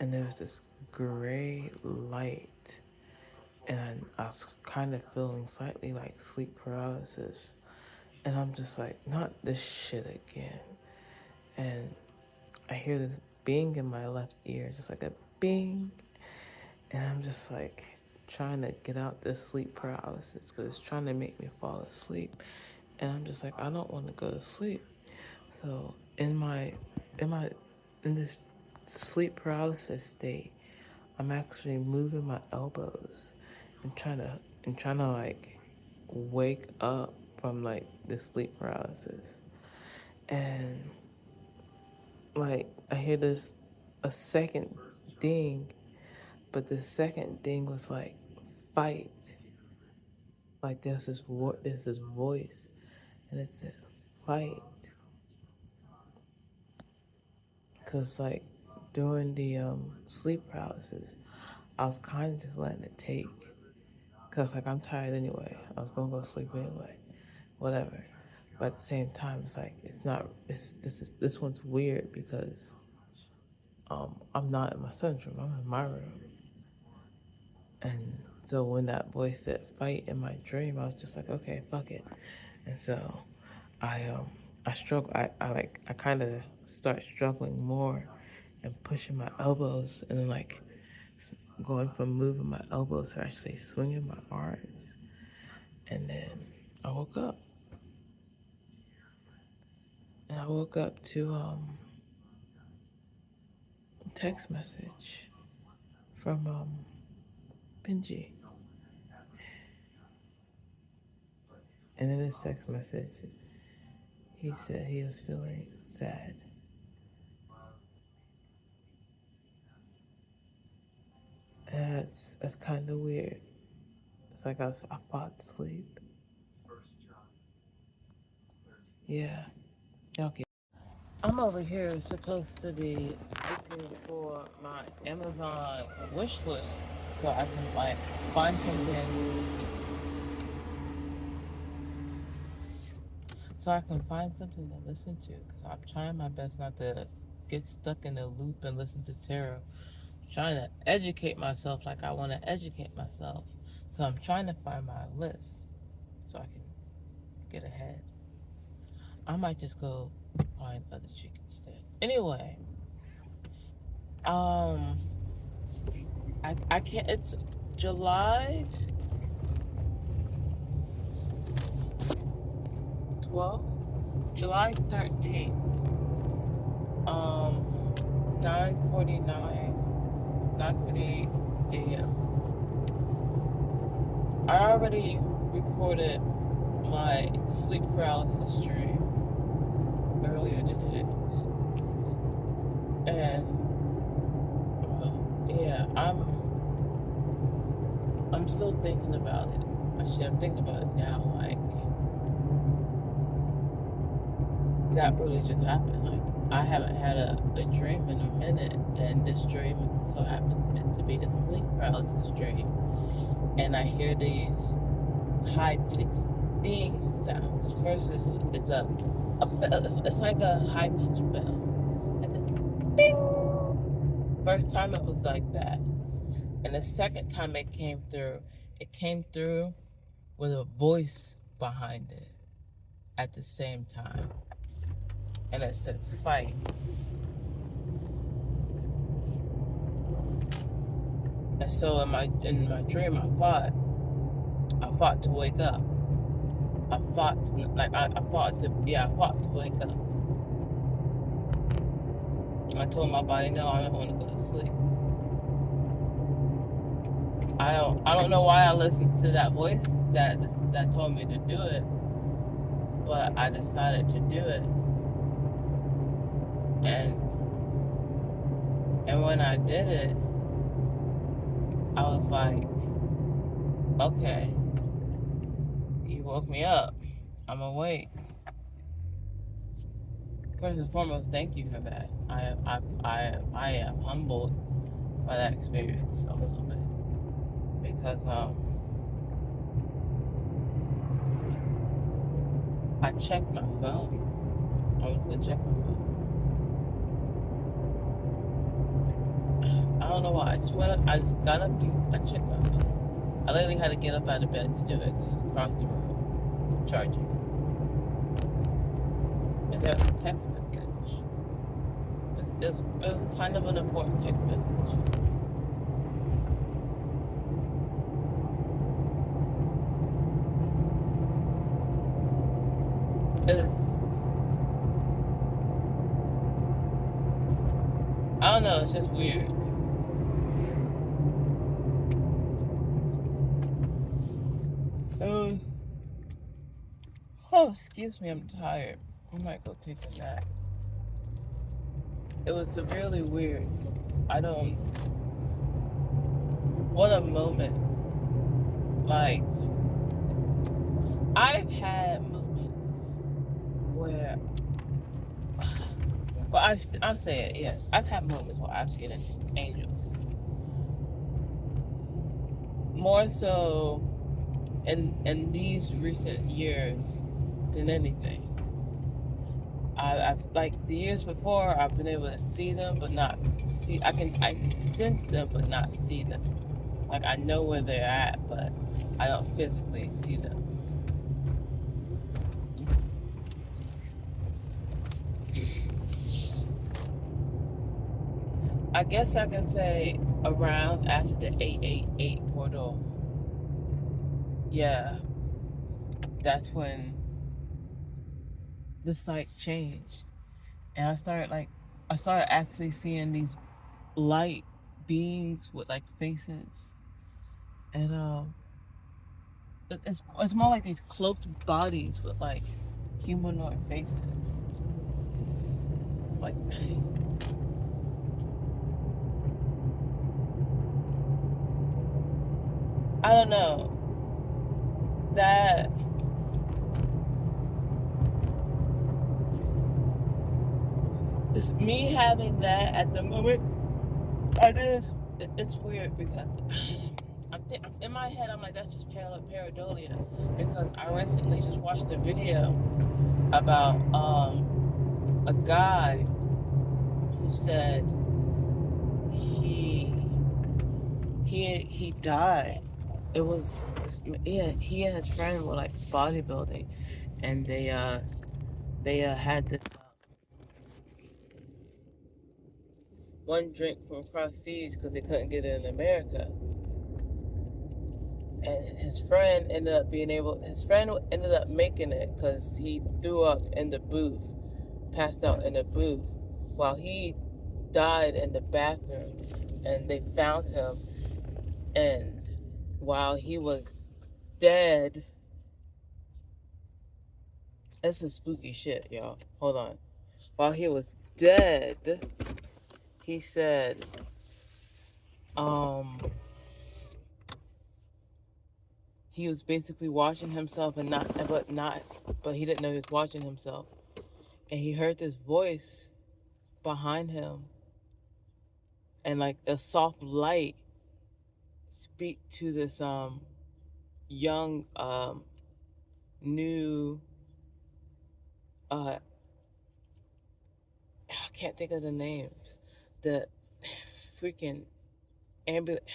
and there was this gray light, and I was kind of feeling slightly like sleep paralysis. And I'm just like, not this shit again. And I hear this bing in my left ear, just like a bing. And I'm just like trying to get out this sleep paralysis because it's trying to make me fall asleep. And I'm just like, I don't want to go to sleep. So in my in this sleep paralysis state, I'm actually moving my elbows and trying to like wake up from like the sleep paralysis. And like I hear this a second ding, but the second ding was like fight. Like there's this voice and it said fight. Cause like during the sleep paralysis, I was kind of just letting it take. Cause like I'm tired anyway. I was gonna go to sleep anyway. Whatever. But at the same time, it's like it's not. This one's weird because I'm not in my son's room. I'm in my room. And so when that voice said fight in my dream, I was just like, okay, fuck it. And so I struggle. I kind of start struggling more and pushing my elbows and then like going from moving my elbows to actually swinging my arms. And then I woke up. And I woke up to a text message from Benji. And in his text message, he said he was feeling sad. And that's kind of weird. It's like I fought sleep. Yeah. Okay. I'm over here supposed to be looking for my Amazon wish list so I can like find something. So I can find something to listen to because I'm trying my best not to get stuck in a loop and listen to tarot. I'm trying to educate myself like I want to educate myself. So I'm trying to find my list so I can get ahead. I might just go find other chicken instead. Anyway, I can't. It's July 12th, July 13th. 9:48 a.m. I already recorded my sleep paralysis dream earlier today, and yeah, I'm still thinking about it. Actually, I'm thinking about it now. Like that really just happened. Like I haven't had a dream in a minute, and this dream so happens to be a sleep paralysis dream, and I hear these high-pitched ding sounds. First, it's like a high-pitched bell, like a bing. First time it was like that, and the second time it came through with a voice behind it at the same time, and it said fight. And so in my dream, I fought to wake up. I fought to wake up. I told my body, no, I don't want to go to sleep. I don't know why I listened to that voice that told me to do it, but I decided to do it. And when I did it, I was like, okay, you woke me up. I'm awake. First and foremost, thank you for that. I am humbled by that experience a little bit because I checked my phone. I was gonna check my phone. I don't know why. I just got up and I checked my phone. I literally had to get up out of bed to do it because it's across the room charging. And there was a text message. It was kind of an important text message. I don't know, it's just weird. Oh, excuse me, I'm tired. I might go take a nap. It was severely weird. I don't. What a moment. Like, I've had moments where. Well, I'm saying, yes. I've had moments where I've seen angels. More so in these recent years than anything. I've like the years before, I've been able to see them, but not see. I can sense them, but not see them. Like I know where they're at, but I don't physically see them. I guess I can say around after the 888 portal. Yeah, that's when the sight changed, and I started actually seeing these light beings with like faces, and it's more like these cloaked bodies with like humanoid faces. Like I don't know that it's me having that at the moment. It's weird because in my head I'm like that's just pareidolia because I recently just watched a video about a guy who said he he died. It was yeah, he and his friend were like bodybuilding, and they had this one drink from across seas because they couldn't get it in America. And his friend ended up making it because he threw up in the booth, passed out in the booth, while he died in the bathroom. And they found him, and while he was dead, this is spooky shit, y'all. Hold on. While he was dead, he said, um, he was basically watching himself and but he didn't know he was watching himself. And he heard this voice behind him and like a soft light speak to this young new I can't think of the names. The freaking ambulance.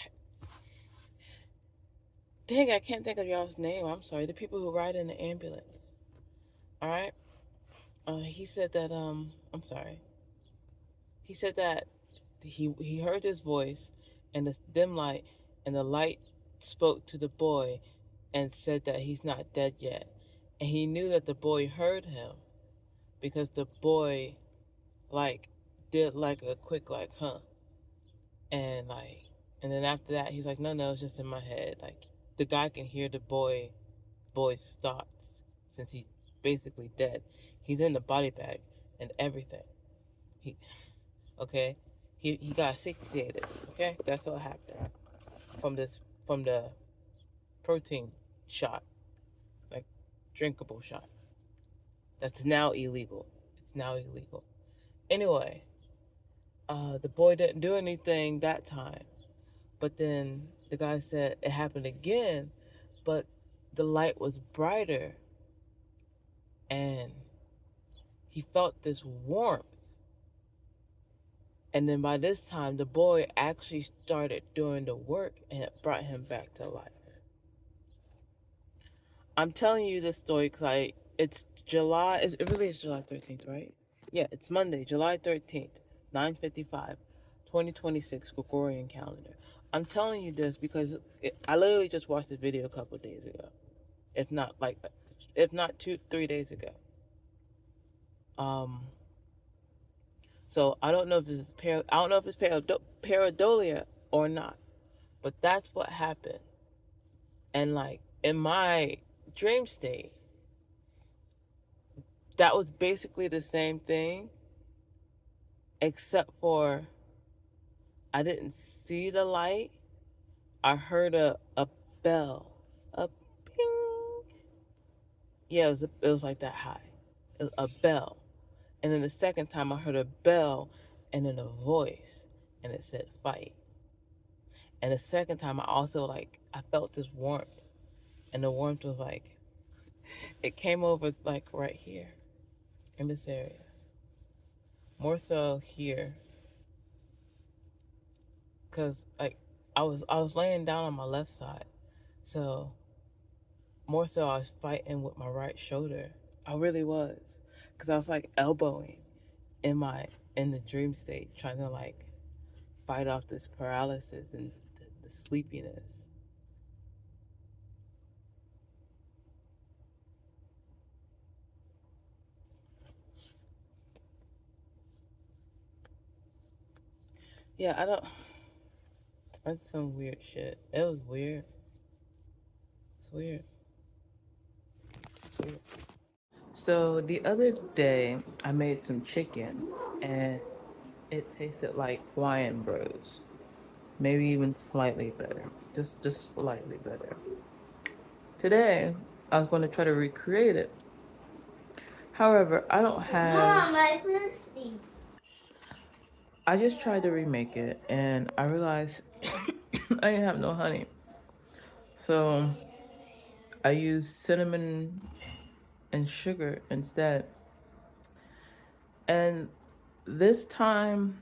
Dang, I can't think of y'all's name. I'm sorry. The people who ride in the ambulance. All right. He said that. I'm sorry. He said that he heard his voice, and the dim light, and the light spoke to the boy, and said that he's not dead yet, and he knew that the boy heard him because the boy like did like a quick like and like and then after that he's like no it's just in my head. Like the guy can hear the boy's thoughts since he's basically dead. He's in the body bag and everything. He okay. He got asphyxiated. Okay, that's what happened from the protein shot, like drinkable shot. That's now illegal. It's now illegal. Anyway, the boy didn't do anything that time. But then the guy said it happened again, but the light was brighter and he felt this warmth. And then by this time, the boy actually started doing the work and it brought him back to life. I'm telling you this story because it's July, it really is July 13th, right? Yeah, it's Monday, July 13th, 9:55, 2026 Gregorian calendar. I'm telling you this because I literally just watched this video a couple of days ago. If not like, if not 2, 3 days ago. Um, So I don't know if it's pareidolia or not, but that's what happened. And like in my dream state, that was basically the same thing, except for I didn't see the light. I heard a bell, a ping. Yeah, it was like that high, a bell. And then the second time I heard a bell and then a voice, and it said fight. And the second time I also like I felt this warmth, and the warmth was like it came over like right here in this area, more so here, cause like I was laying down on my left side, so more so I was fighting with my right shoulder. I really was, cause I was like elbowing in the dream state, trying to like fight off this paralysis and the sleepiness. Yeah, I don't. That's some weird shit. It was weird. It's weird. It's weird. So the other day, I made some chicken, and it tasted like Hawaiian Bros. Maybe even slightly better. Just slightly better. Today, I was going to try to recreate it. However, I don't have. Mom, I thirsty. I just tried to remake it, and I realized I didn't have no honey. So I used cinnamon and sugar instead. And this time,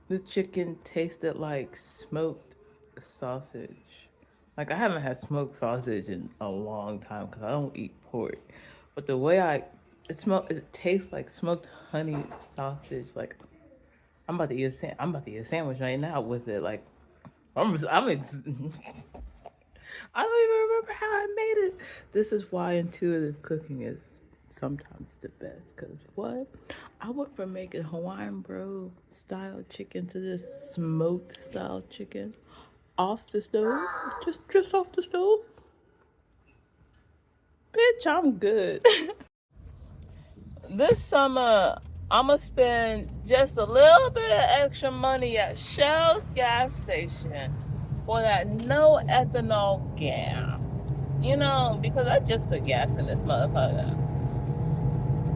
the chicken tasted like smoked sausage. Like, I haven't had smoked sausage in a long time because I don't eat pork. But the way it tastes like smoked honey sausage. Like, I'm about to eat a sandwich right now with it. Like, I don't even remember how I made it. This is why intuitive cooking is sometimes the best. Cause what? I went from making Hawaiian bro style chicken to this smoked style chicken off the stove. Just off the stove. Bitch, I'm good. This summer I'ma spend just a little bit of extra money at Shell's gas station for that no ethanol gas. You know, because I just put gas in this motherfucker.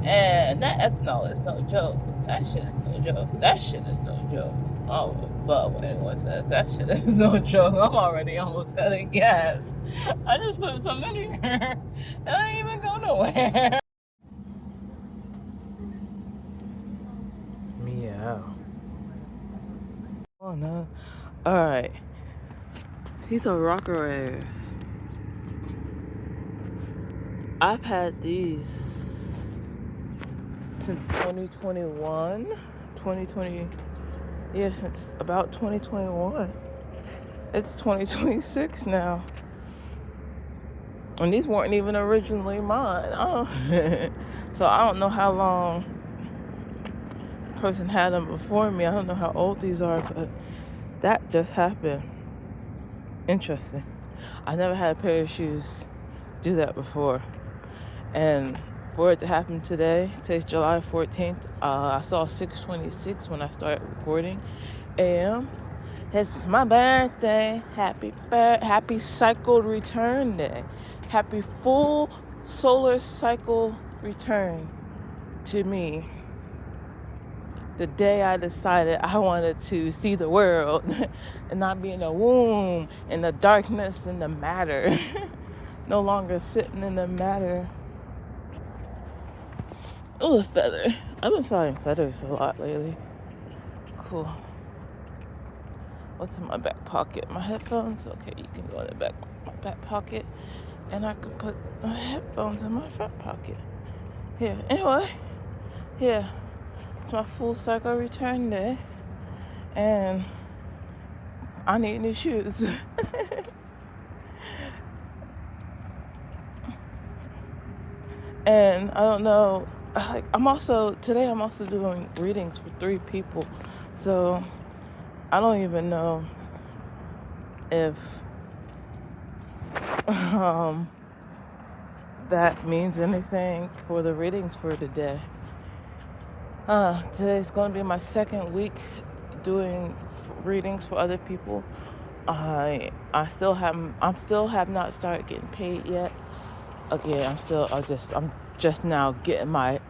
And that ethanol is no joke. That shit is no joke. That shit is no joke. I don't give a fuck what anyone says. That shit is no joke. I'm already almost selling gas. I just put some in here. And I ain't even go nowhere. Meow. Oh no. Alright. These are rocker rares. I've had these since 2021. 2020. Yeah, since about 2021. It's 2026 now. And these weren't even originally mine. So I don't know how long the person had them before me. I don't know how old these are, but that just happened. Interesting. I never had a pair of shoes do that before. And for it to happen today's July 14th, I saw 6:26 when I started recording a.m. It's my birthday. Happy cycled return day. Happy full solar cycle return to me. The day I decided I wanted to see the world and not be in a womb, in the darkness, in the matter. No longer sitting in the matter. Oh, a feather. I've been flying feathers a lot lately. Cool. What's in my back pocket? My headphones? Okay, you can go in the back pocket. And I can put my headphones in my front pocket. Yeah, anyway. Yeah. It's my full cycle return day. And I need new shoes. And I don't know. I'm also doing readings for 3 people, so I don't even know if that means anything for the readings for today. Today's going to be my second week doing readings for other people. I still have not started getting paid yet. Again, I'm just now getting my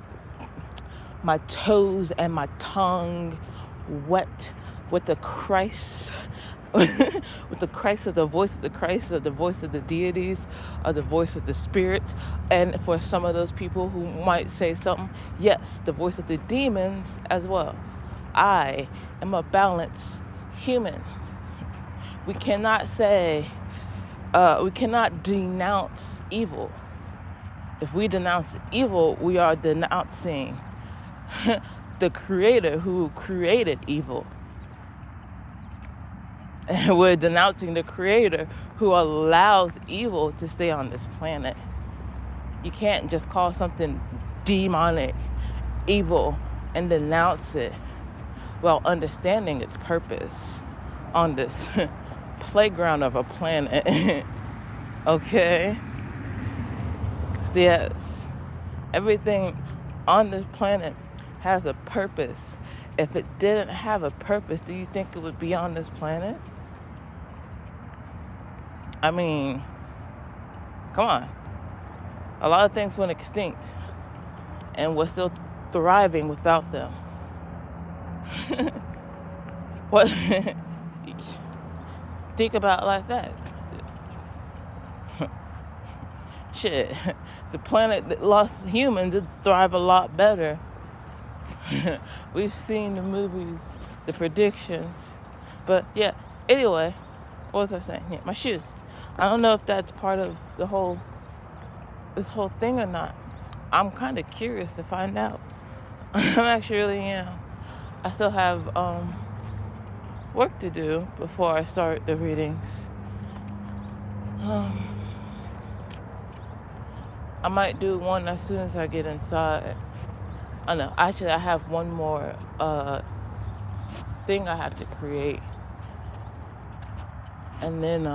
toes and my tongue wet with the Christ, with the Christ, of the voice of the Christ, of the voice of the deities, of the voice of the spirits. And for some of those people who might say something, yes, the voice of the demons as well. I am a balanced human. We cannot denounce evil. If we denounce evil, we are denouncing the creator who created evil. And we're denouncing the creator who allows evil to stay on this planet. You can't just call something demonic, evil, and denounce it while understanding its purpose on this playground of a planet. Okay? Yes. Everything on this planet has a purpose. If it didn't have a purpose, do you think it would be on this planet? I mean, come on. A lot of things went extinct, and we're still thriving without them. What? Think about it like that. Shit. The planet that lost humans would thrive a lot better. We've seen the movies, the predictions. But yeah, anyway, what was I saying? Yeah, my shoes. I don't know if that's part of this whole thing or not. I'm kind of curious to find out. I actually really am. I still have work to do before I start the readings. I might do one as soon as I get inside. I know. Actually, I have one more thing I have to create, and then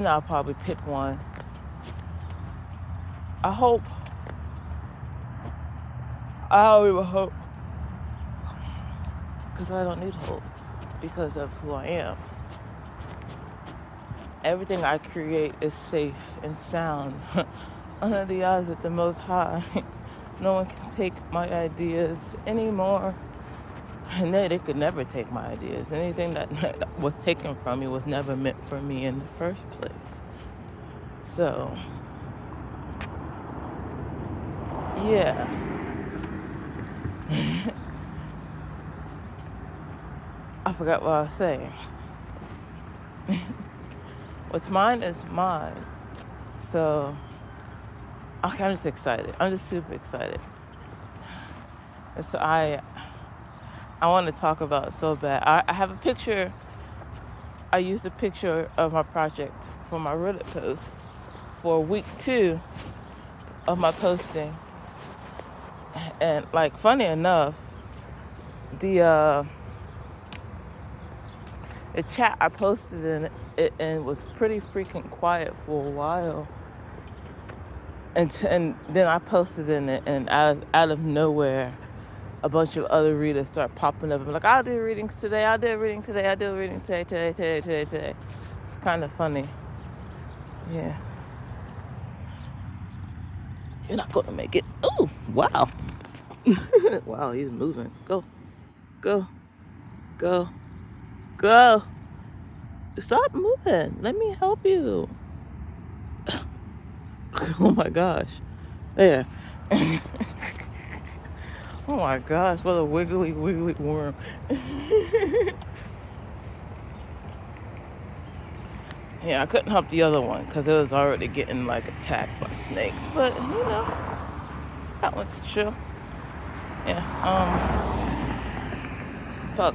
I'll probably pick one. I hope. I don't even hope, because I don't need hope because of who I am. Everything I create is safe and sound under the eyes of the Most High. No one can take my ideas anymore. And they could never take my ideas. Anything that was taken from me was never meant for me in the first place. So, yeah. I forgot what I was saying. What's mine is mine. So, I'm just excited. I'm just super excited. And so I want to talk about it so bad. I have a picture. I used a picture of my project for my Reddit post for week 2 of my posting. And like, funny enough, the chat I posted in it and was pretty freaking quiet for a while. And then I posted in it, and out of nowhere, a bunch of other readers start popping up and be like, I'll do readings today, I'll do a reading today, I'll do a reading today. It's kind of funny. Yeah. You're not going to make it. Oh, wow. Wow, he's moving. Go. Stop moving. Let me help you. Oh my gosh. There. Oh my gosh, what a wiggly worm. Yeah, I couldn't help the other one because it was already getting like attacked by snakes. But that one's chill. Yeah, fuck.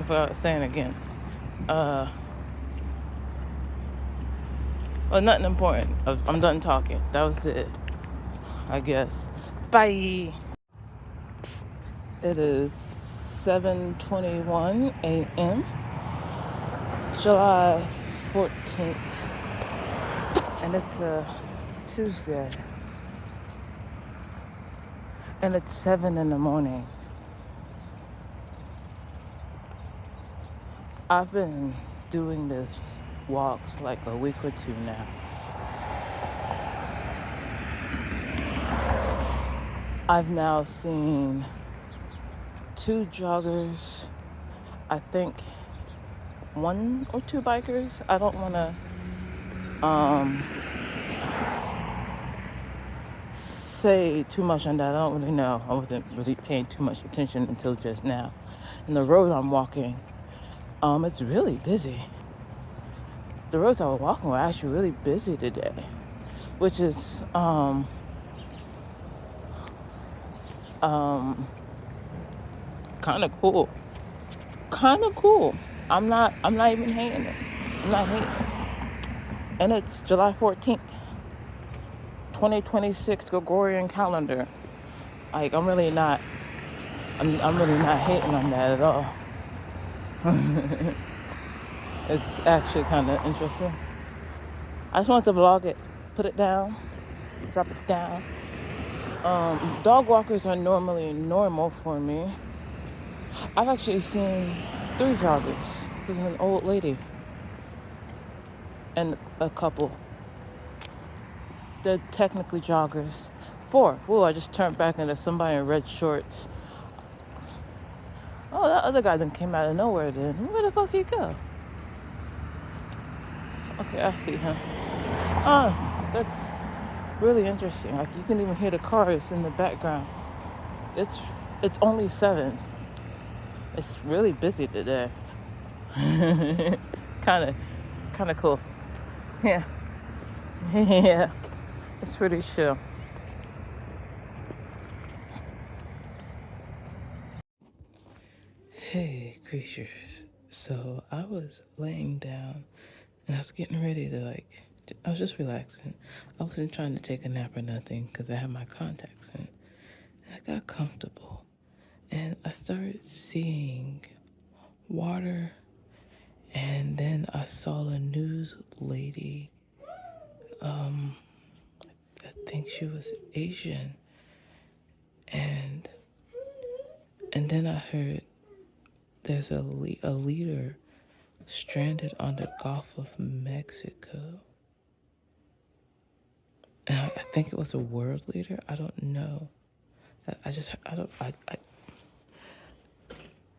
If I was saying again. Well, nothing important. I'm done talking. That was it. I guess. Bye. It is 7:21 a.m. July 14th, and it's a Tuesday, and it's 7 in the morning. I've been doing this walks for like a week or two now. I've now seen 2 joggers, I think 1 or 2 bikers. I don't want to say too much on that. I don't really know. I wasn't really paying too much attention until just now. And the road I'm walking, it's really busy. The roads I was walking were actually really busy today, which is kind of cool. Kind of cool. I'm not even hating it. I'm not hating it. And it's July 14th, 2026 Gregorian calendar. Like, I'm really not hating on that at all. It's actually kind of interesting. I just wanted to vlog it, put it down, drop it down. Dog walkers are normally normal for me. I've actually seen 3 joggers. There's an old lady and a couple. They're technically joggers. 4. Ooh, I just turned back into somebody in red shorts. Oh, that other guy then came out of nowhere then. Where the fuck he go? Okay, I see him. Oh, that's really interesting. Like, you can even hear the cars in the background. It's only 7. It's really busy today. Kind of cool. Yeah. Yeah. It's pretty chill. Hey, creatures. So I was laying down and I was getting ready to I was just relaxing. I wasn't trying to take a nap or nothing because I had my contacts in. And I got comfortable and I started seeing water, and then I saw a news lady. I think she was Asian, and then I heard there's a leader stranded on the Gulf of Mexico. And I think it was a world leader. I don't know.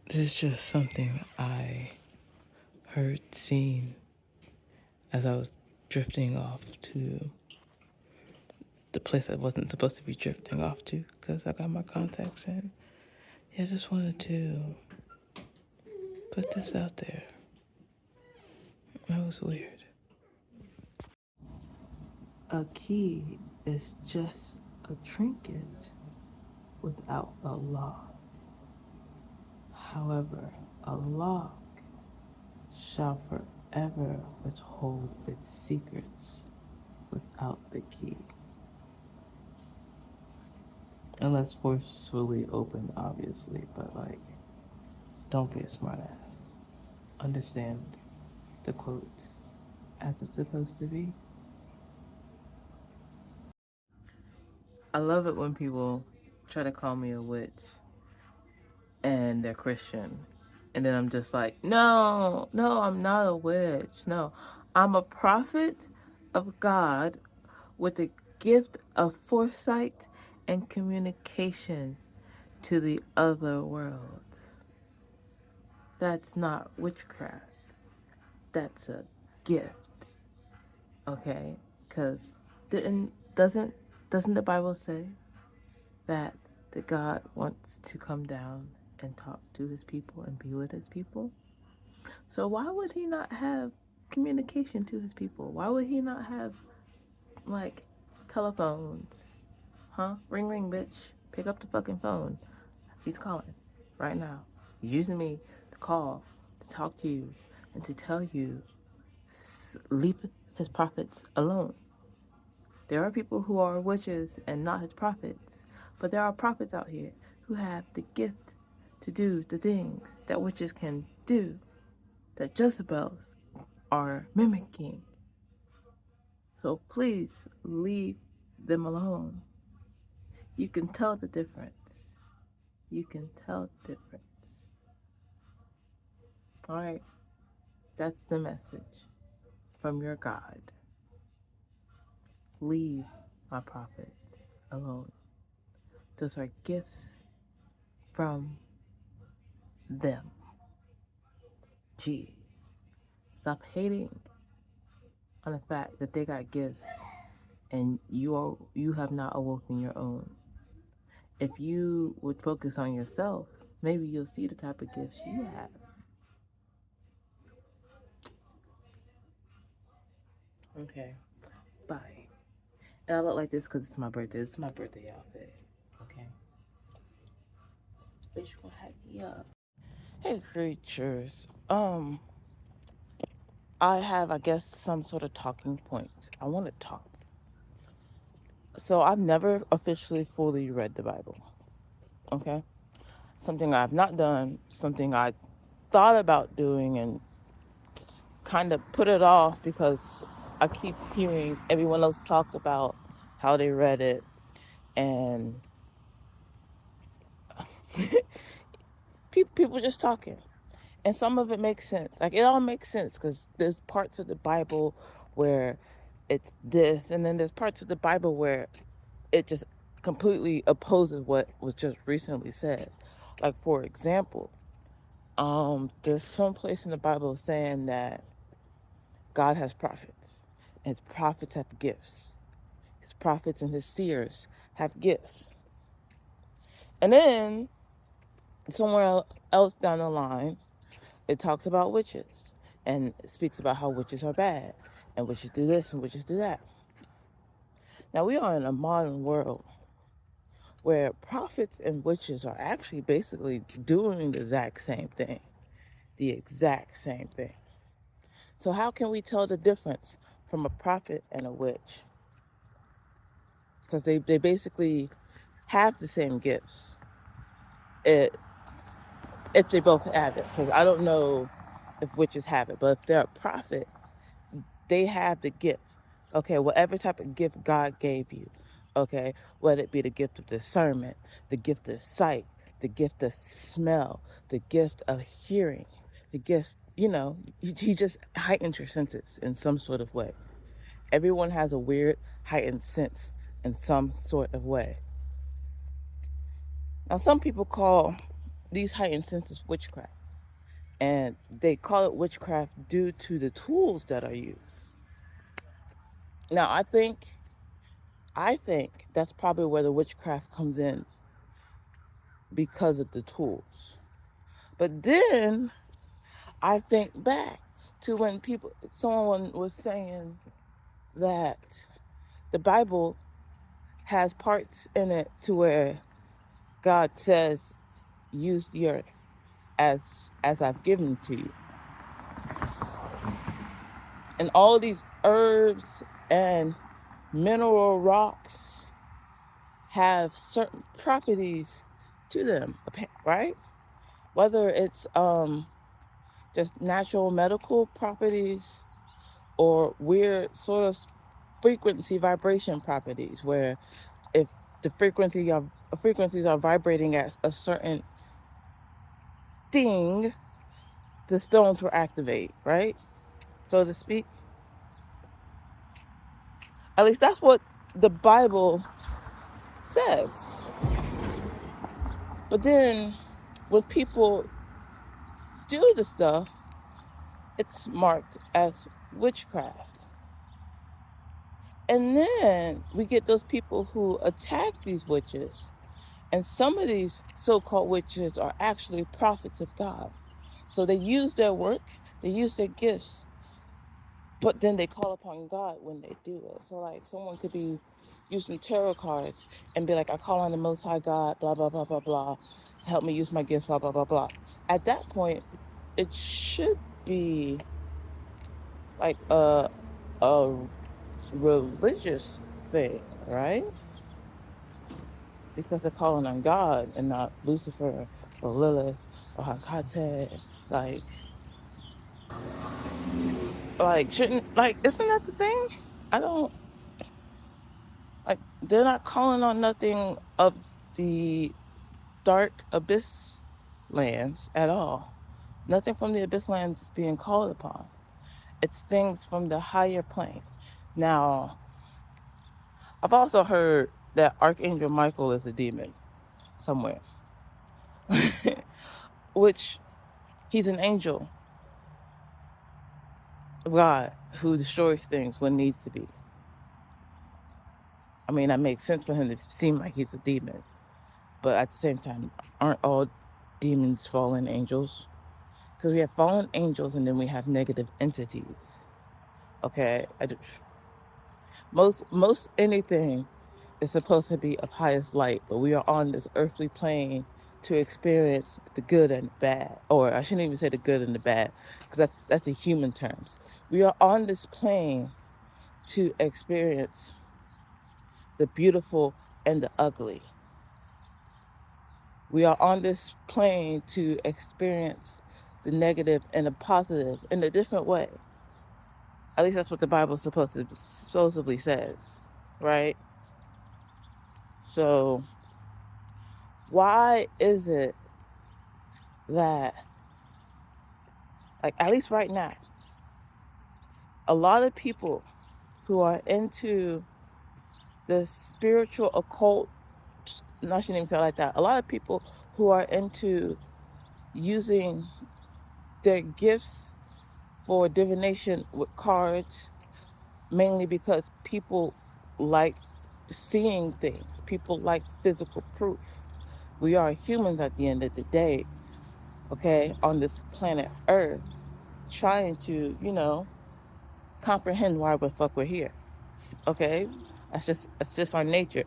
This is just something I heard, seen as I was drifting off to the place I wasn't supposed to be drifting off to because I got my contacts in. Yeah, I just wanted to put this out there. That was weird. A key is just a trinket without a lock. However, a lock shall forever withhold its secrets without the key. Unless forcefully opened, obviously, but don't be a smartass. Understand the quote as it's supposed to be. I love it when people try to call me a witch and they're Christian. And then I'm just like, no, I'm not a witch. No, I'm a prophet of God with a gift of foresight and communication to the other world. That's not witchcraft. That's a gift. Okay? Because doesn't the Bible say that God wants to come down and talk to his people and be with his people? So why would he not have communication to his people? Why would he not have telephones? Huh? Ring ring, bitch. Pick up the fucking phone. He's calling right now. He's using me to call, to talk to you, and to tell you leave his prophets alone. There are people who are witches and not his prophets, but there are prophets out here who have the gift to do the things that witches can do, that Jezebels are mimicking. So please leave them alone. You can tell the difference. You can tell the difference. All right, that's the message from your God. Leave my prophets alone. Those are gifts from them. Jeez. Stop hating on the fact that they got gifts and you have not awoken your own. If you would focus on yourself, maybe you'll see the type of gifts you have. Okay, bye. And I look like this because it's my birthday. This is my birthday outfit. Okay. Bitch, will hype me up. Hey, creatures. I have, I guess, some sort of talking points. I want to talk. So I've never officially fully read the Bible. Okay. Something I've not done, something I thought about doing and kind of put it off because I keep hearing everyone else talk about how they read it, and people just talking. And some of it makes sense. Like, it all makes sense because there's parts of the Bible where it's this, and then there's parts of the Bible where it just completely opposes what was just recently said. Like, for example, there's some place in the Bible saying that God has prophets, and his prophets have gifts. His prophets and his seers have gifts. And then somewhere else down the line, it talks about witches, and it speaks about how witches are bad, and witches do this and witches do that. Now, we are in a modern world where prophets and witches are actually basically doing the exact same thing. The exact same thing. So how can we tell the difference from a prophet and a witch? Because they basically have the same gifts. If they both have it. Because I don't know if witches have it, but if they're a prophet, they have the gift. Okay, whatever type of gift God gave you. Okay, whether it be the gift of discernment, the gift of sight, the gift of smell, the gift of hearing, the gift, he just heightens your senses in some sort of way. Everyone has a weird heightened sense in some sort of way. Now, some people call these heightened senses witchcraft, and they call it witchcraft due to the tools that are used. Now, I think that's probably where the witchcraft comes in, because of the tools. But then I think back to when someone was saying that the Bible has parts in it to where God says, use the earth as I've given to you. And all these herbs and mineral rocks have certain properties to them, right? Whether it's just natural medical properties or weird sort of frequency vibration properties, where if the frequencies are vibrating at a certain thing, the stones will activate, right? So to speak. At least that's what the Bible says. But then when people do the stuff, it's marked as witchcraft. And then we get those people who attack these witches. And some of these so-called witches are actually prophets of God. So they use their work, they use their gifts, but then they call upon God when they do it. So like someone could be using tarot cards and be like, I call on the Most High God, blah, blah, blah, blah, blah. Help me use my gifts, blah, blah, blah, blah. At that point, it should be like a religious thing, right? Because they're calling on God and not Lucifer or Lilith or Hecate. Shouldn't, isn't that the thing? I don't, they're not calling on nothing of the dark abyss lands at all. Nothing from the abyss lands is being called upon. It's things from the higher plane. Now, I've also heard that Archangel Michael is a demon somewhere, which he's an angel of God who destroys things when needs to be. I mean, that makes sense for him to seem like he's a demon. But at the same time, aren't all demons fallen angels? Because we have fallen angels and then we have negative entities. Okay? Most anything is supposed to be of highest light, but we are on this earthly plane to experience the good and bad. Or I shouldn't even say the good and the bad, because that's the human terms. We are on this plane to experience the beautiful and the ugly. We are on this plane to experience the negative and the positive in a different way. At least that's what the Bible supposedly says, right? So why is it that, at least right now, a lot of people who are into the spiritual occult, I shouldn't even say it like that, a lot of people who are into using their gifts for divination with cards, mainly because people like seeing things. People like physical proof. We are humans at the end of the day, okay, on this planet Earth, trying to, comprehend why the fuck we're here. Okay? That's just our nature.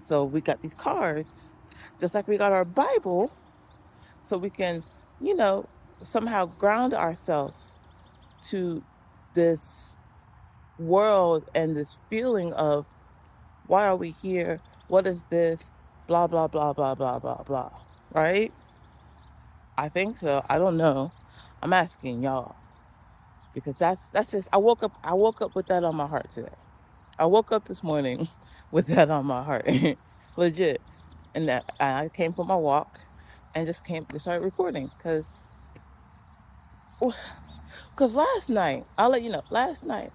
So we got these cards, just like we got our Bible, so we can, somehow ground ourselves to this world and this feeling of why are we here? What is this? Blah, blah, blah, blah, blah, blah, blah. Right? I think so. I don't know. I'm asking y'all. Because that's just I woke up with that on my heart today. I woke up this morning with that on my heart. Legit. And that I came for my walk and just started recording because last night, I'll let you know, last night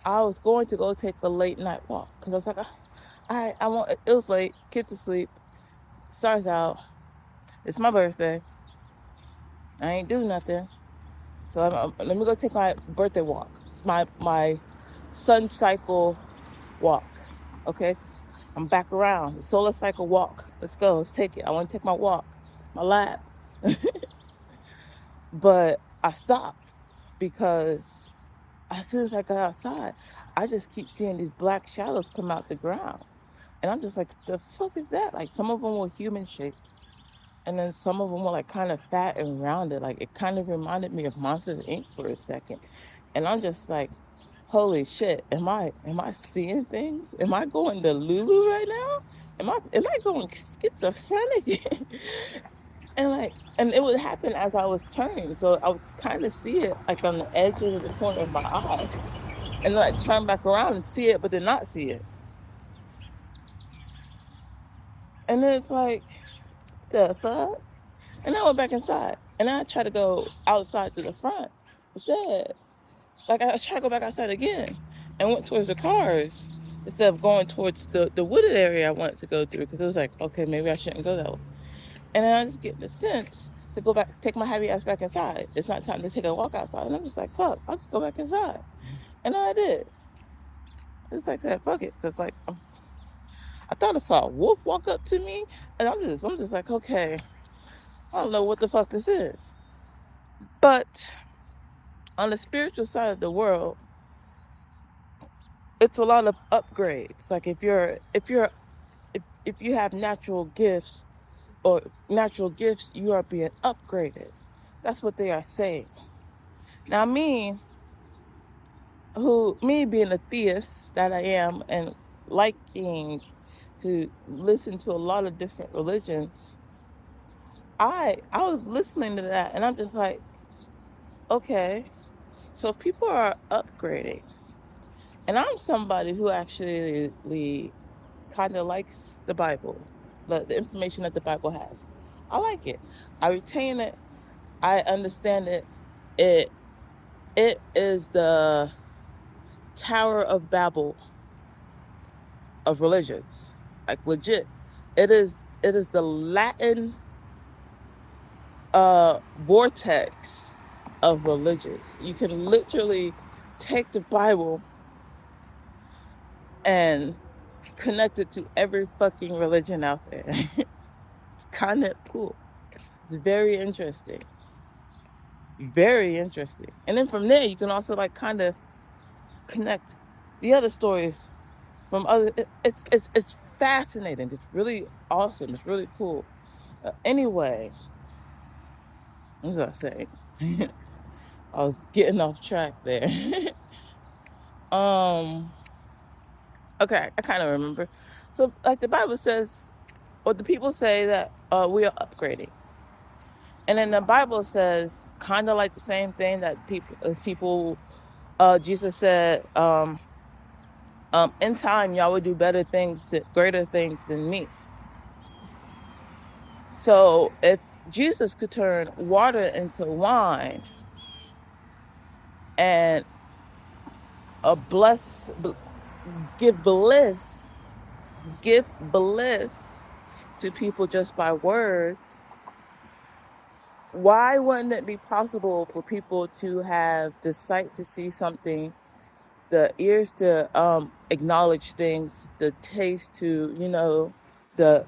I was going to go take a late night walk because I was like, it was late, kids asleep, stars out, it's my birthday, I ain't do nothing, so let me go take my birthday walk. It's my sun cycle walk, okay? I'm back around the solar cycle walk. Let's go, let's take it. I want to take my walk, my lap. But I stopped because as soon as I got outside, I just keep seeing these black shadows come out the ground. And I'm just like, the fuck is that? Like, some of them were human shaped. And then some of them were kind of fat and rounded. Like, it kind of reminded me of Monsters Inc. for a second. And I'm just like, holy shit, am I seeing things? Am I going to Lulu right now? Am I going schizophrenic? And it would happen as I was turning. So I would kind of see it on the edge of the corner of my eyes. And then I turn back around and see it, but then not see it. And then it's like, the fuck? And I went back inside. And I tried to go outside to the front instead. I tried to go back outside again and went towards the cars instead of going towards the wooded area I wanted to go through, because it was like, okay, maybe I shouldn't go that way. And then I just get the sense to go back, take my heavy ass back inside. It's not time to take a walk outside. And I'm just like, fuck, I'll just go back inside. And I did. It's like that, fuck it. Because I thought I saw a wolf walk up to me. And I'm just like, okay, I don't know what the fuck this is. But on the spiritual side of the world, it's a lot of upgrades. Like if you have natural gifts, you are being upgraded. That's what they are saying. Now me, who, me being a theist that I am and liking to listen to a lot of different religions, I was listening to that and I'm just like, okay, so if people are upgrading, and I'm somebody who actually kind of likes the Bible, the information that the Bible has. I like it. I retain it. I understand it. It it is the Tower of Babel of religions. Like legit. It is it is the Latin vortex of religions. You can literally take the Bible and connect it to every fucking religion out there. It's kind of cool. It's very interesting. Very interesting. And then from there, you can also like kind of connect the other stories from other. It's fascinating. It's really awesome. It's really cool. Anyway, what was I saying? I was getting off track there. um. Okay, I kind of remember. So, like the Bible says, or the people say that we are upgrading. And then the Bible says kind of like the same thing that people Jesus said, in time y'all would do better things, greater things than me. So if Jesus could turn water into wine and a give bliss, give bliss to people just by words, why wouldn't it be possible for people to have the sight to see something, the ears to acknowledge things, the taste to, the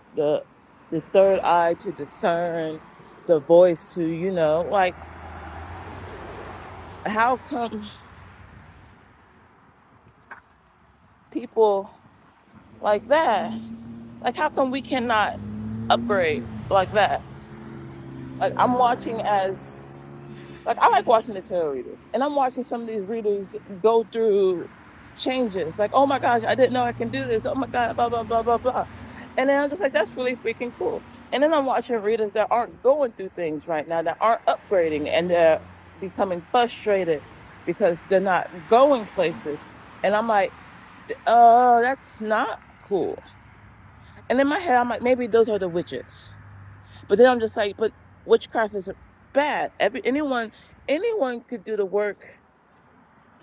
third eye to discern, the voice to, like, how come people like that, like how come we cannot upgrade like that? Like I'm watching as Like I like watching the tarot readers, and I'm watching some of these readers go through changes. Like, oh my gosh, I didn't know I can do this. Oh my god, blah blah blah blah blah. And then I'm just like, that's really freaking cool. And then I'm watching readers that aren't going through things right now, that aren't upgrading, and they're becoming frustrated because they're not going places. And I'm like, that's not cool. And in my head, I'm like, maybe those are the witches. But then I'm just like, but witchcraft is bad. Anyone could do the work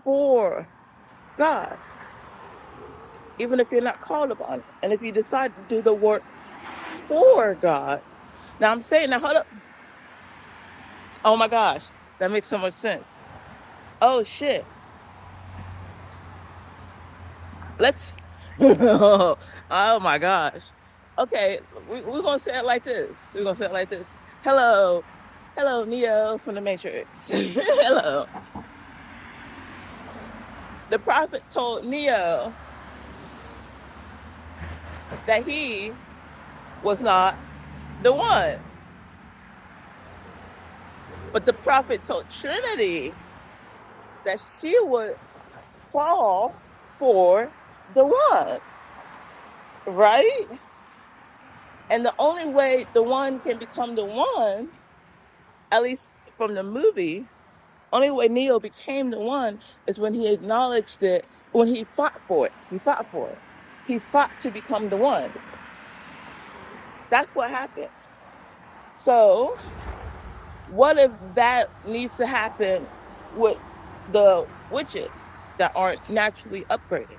for God, even if you're not called upon it. And if you decide to do the work for God, now I'm saying, now hold up. Oh my gosh, that makes so much sense. Oh shit. Let's. Oh my gosh. Okay, we're gonna say it like this. We're gonna say it like this. Hello, hello, Neo from the Matrix. Hello. The prophet told Neo that he was not the one. But the prophet told Trinity that she would fall for the one, right? And the only way the one can become the one, at least from the movie, only way Neo became the one is when he acknowledged it, when he fought for it. He fought for it. He fought to become the one. That's what happened. So, what if that needs to happen with the witches that aren't naturally upgraded?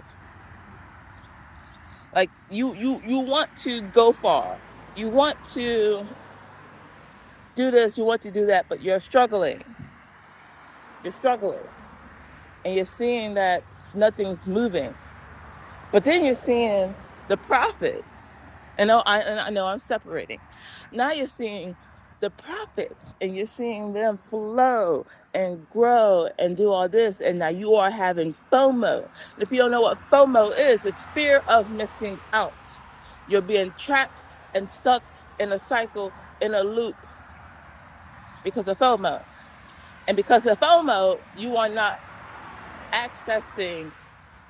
Like you want to go far. You want to do this, you want to do that, but you're struggling. You're struggling. And you're seeing that nothing's moving. But then you're seeing the prophets. And I know I'm separating. Now you're seeing the prophets and you're seeing them flow and grow and do all this. And now you are having FOMO. And if you don't know what FOMO is, it's fear of missing out. You're being trapped and stuck in a cycle, in a loop because of FOMO. And because of FOMO, you are not accessing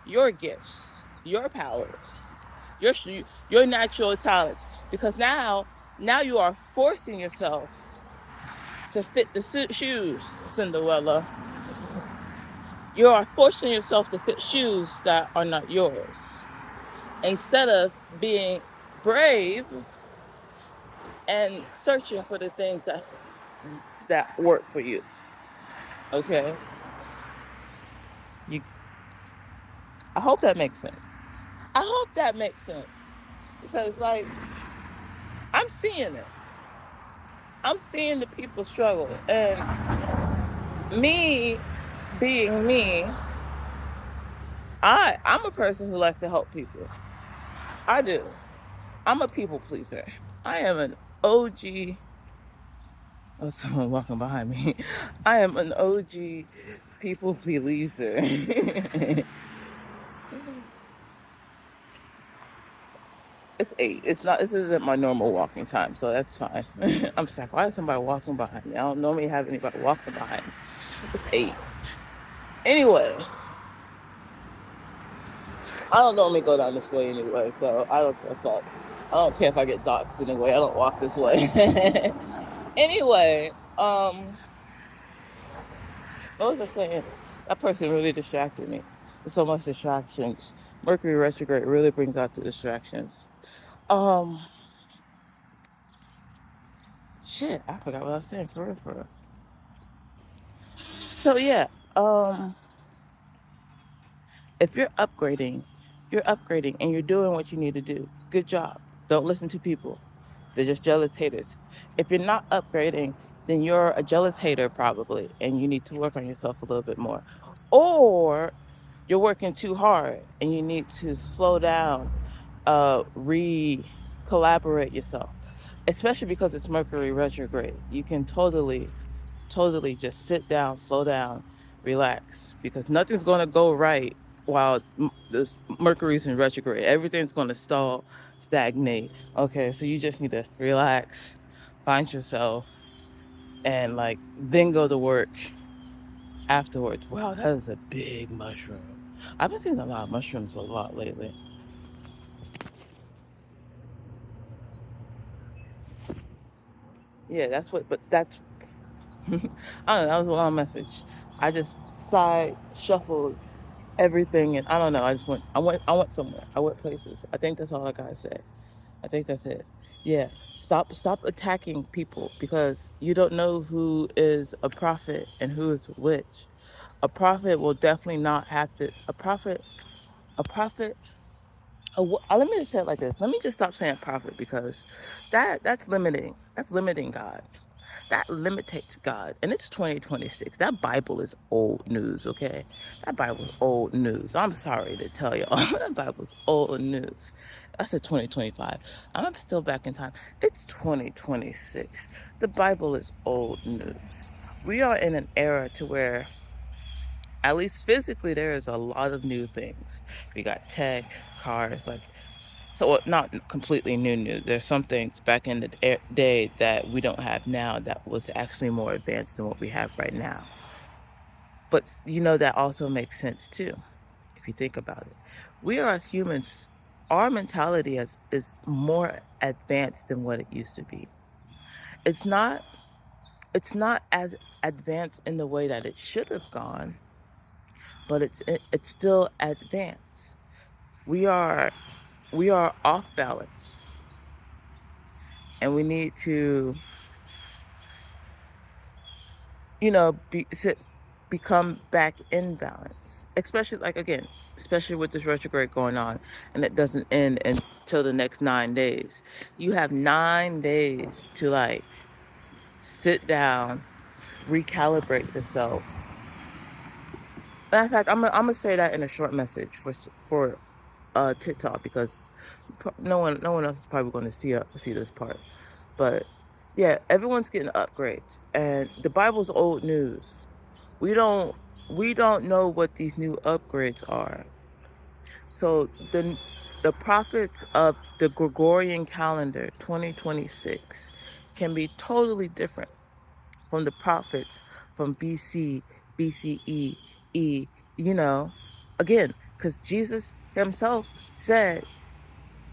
your gifts, your powers, your your natural talents, because now you are forcing yourself to fit the shoes, Cinderella. You are forcing yourself to fit shoes that are not yours, instead of being brave and searching for the things that work for you. Okay, you. I hope that makes sense. I hope that makes sense, because like I'm seeing it. I'm seeing the people struggle, and me being me, I'm a person who likes to help people. I do. I'm a people pleaser. I am an OG. Oh, someone walking behind me. I am an OG people pleaser. It's 8. It's not. This isn't my normal walking time, so that's fine. I'm just like, why is somebody walking behind me? I don't normally have anybody walking behind me. It's 8. Anyway, I don't normally go down this way anyway, so I don't care if I don't care if I get doxxed anyway. I don't walk this way. Anyway, what was I saying? That person really distracted me. There's so much distractions. Mercury retrograde really brings out the distractions. Um, Shit, I forgot what I was saying for real, for real. So yeah, um, if you're upgrading and you're doing what you need to do. Good job. Don't listen to people. They're just jealous haters. If you're not upgrading, then you're a jealous hater probably, and you need to work on yourself a little bit more. Or you're working too hard and you need to slow down, collaborate yourself. Especially because it's Mercury retrograde. You can totally just sit down, slow down, relax, because nothing's going to go right while this Mercury's in retrograde. Everything's going to stall, stagnate. Okay, so you just need to relax, find yourself, and like then go to work afterwards. Wow, that is a big mushroom. I've been seeing a lot of mushrooms a lot lately. Yeah, that's what, but that's, I don't know, that was a long message. I just side shuffled everything, and I don't know. I went somewhere. I went places. I think that's all I gotta say. I think that's it. Yeah. Stop attacking people, because you don't know who is a prophet and who is a witch. A prophet will definitely not have to. A prophet. Let me just say it like this. Let me just stop saying prophet, because that's limiting. That's limiting God. That limitates God. And it's 2026. That Bible is old news, okay? That Bible's old news. I'm sorry to tell y'all. That Bible's old news. I said 2025. I'm still back in time. It's 2026. The Bible is old news. We are in an era to where, at least physically, there is a lot of new things. We got tech, cars, like, so well, not completely new. There's some things back in the day that we don't have now that was actually more advanced than what we have right now. But that also makes sense too, if you think about it. We are, as humans, our mentality is more advanced than what it used to be. It's not it's not as advanced in the way that it should have gone, but it's still advanced. We are we are off balance, and we need to become back in balance. Especially, like, again, especially with this retrograde going on, and it doesn't end until the next 9 days. You have 9 days to like sit down, recalibrate yourself. Matter of fact, I'm gonna say that in a short message for TikTok, because no one else is probably going to see this part. But yeah, everyone's getting upgrades, and the Bible's old news. We don't we don't know what these new upgrades are. So the prophets of the Gregorian calendar 2026 can be totally different from the prophets from BC, BCE, again, because Jesus himself said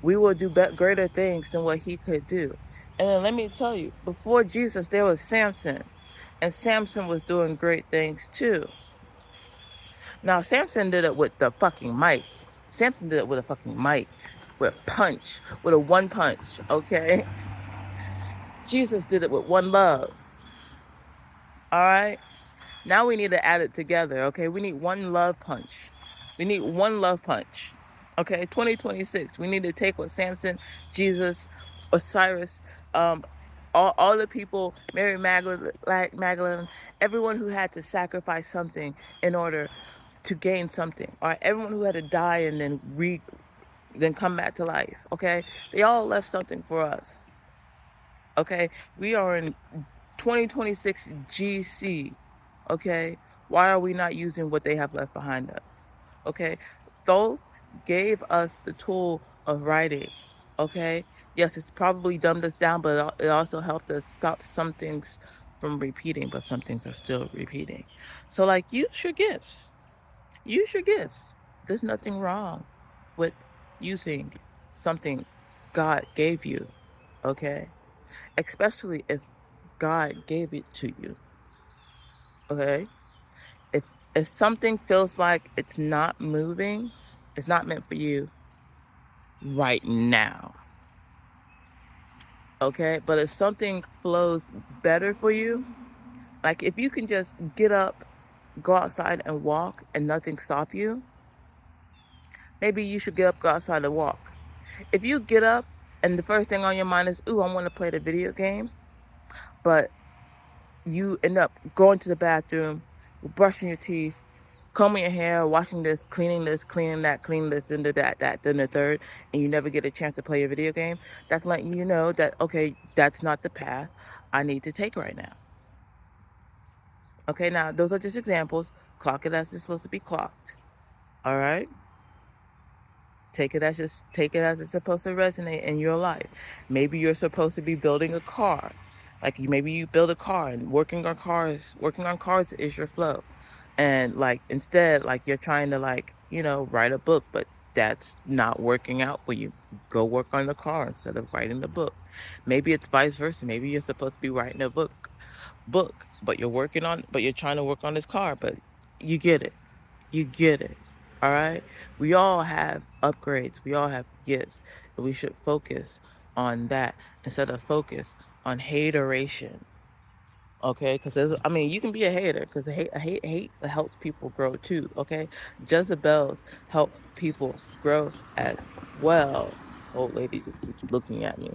we will do greater things than what he could do. And then let me tell you, before Jesus, there was Samson. And Samson was doing great things too. Now, Samson did it with the fucking might. Samson did it with a fucking might. With a punch. With a one punch, okay? Jesus did it with one love. All right? Now we need to add it together, okay? We need one love punch. We need one love punch. Okay, 2026. We need to take what Samson, Jesus, Osiris, all the people, Mary Magdalene, everyone who had to sacrifice something in order to gain something. All right, everyone who had to die and then come back to life. Okay, they all left something for us. Okay, we are in 2026 GC. Okay, why are we not using what they have left behind us? Okay, Thoth gave us the tool of writing. Okay, yes, it's probably dumbed us down, but it also helped us stop some things from repeating, but some things are still repeating. So, like, use your gifts. Use your gifts. There's nothing wrong with using something God gave you. Okay, especially if God gave it to you. Okay, if something feels like it's not moving, it's not meant for you right now. Okay, but if something flows better for you, like if you can just get up, go outside and walk and nothing stop you, maybe you should get up, go outside and walk. If you get up and the first thing on your mind is, ooh, I want to play the video game, but you end up going to the bathroom, brushing your teeth, combing your hair, washing this, cleaning that, cleaning this, then that, then the third, and you never get a chance to play a video game, that's letting you know that, okay, that's not the path I need to take right now. Okay, now, those are just examples. Clock it as it's supposed to be clocked. All right? Take it as it's supposed to resonate in your life. Maybe you're supposed to be building a car. Like maybe you build a car and working on cars is your flow. And like instead, like you're trying to write a book, but that's not working out for you. Go work on the car instead of writing the book. Maybe it's vice versa. Maybe you're supposed to be writing a book, but you're trying to work on this car, but you get it. You get it. All right. We all have upgrades. We all have gifts. And we should focus on that instead of focus on hateration. Okay, because you can be a hater because hate helps people grow too. Okay, Jezebels help people grow as well. This old lady just keeps looking at me.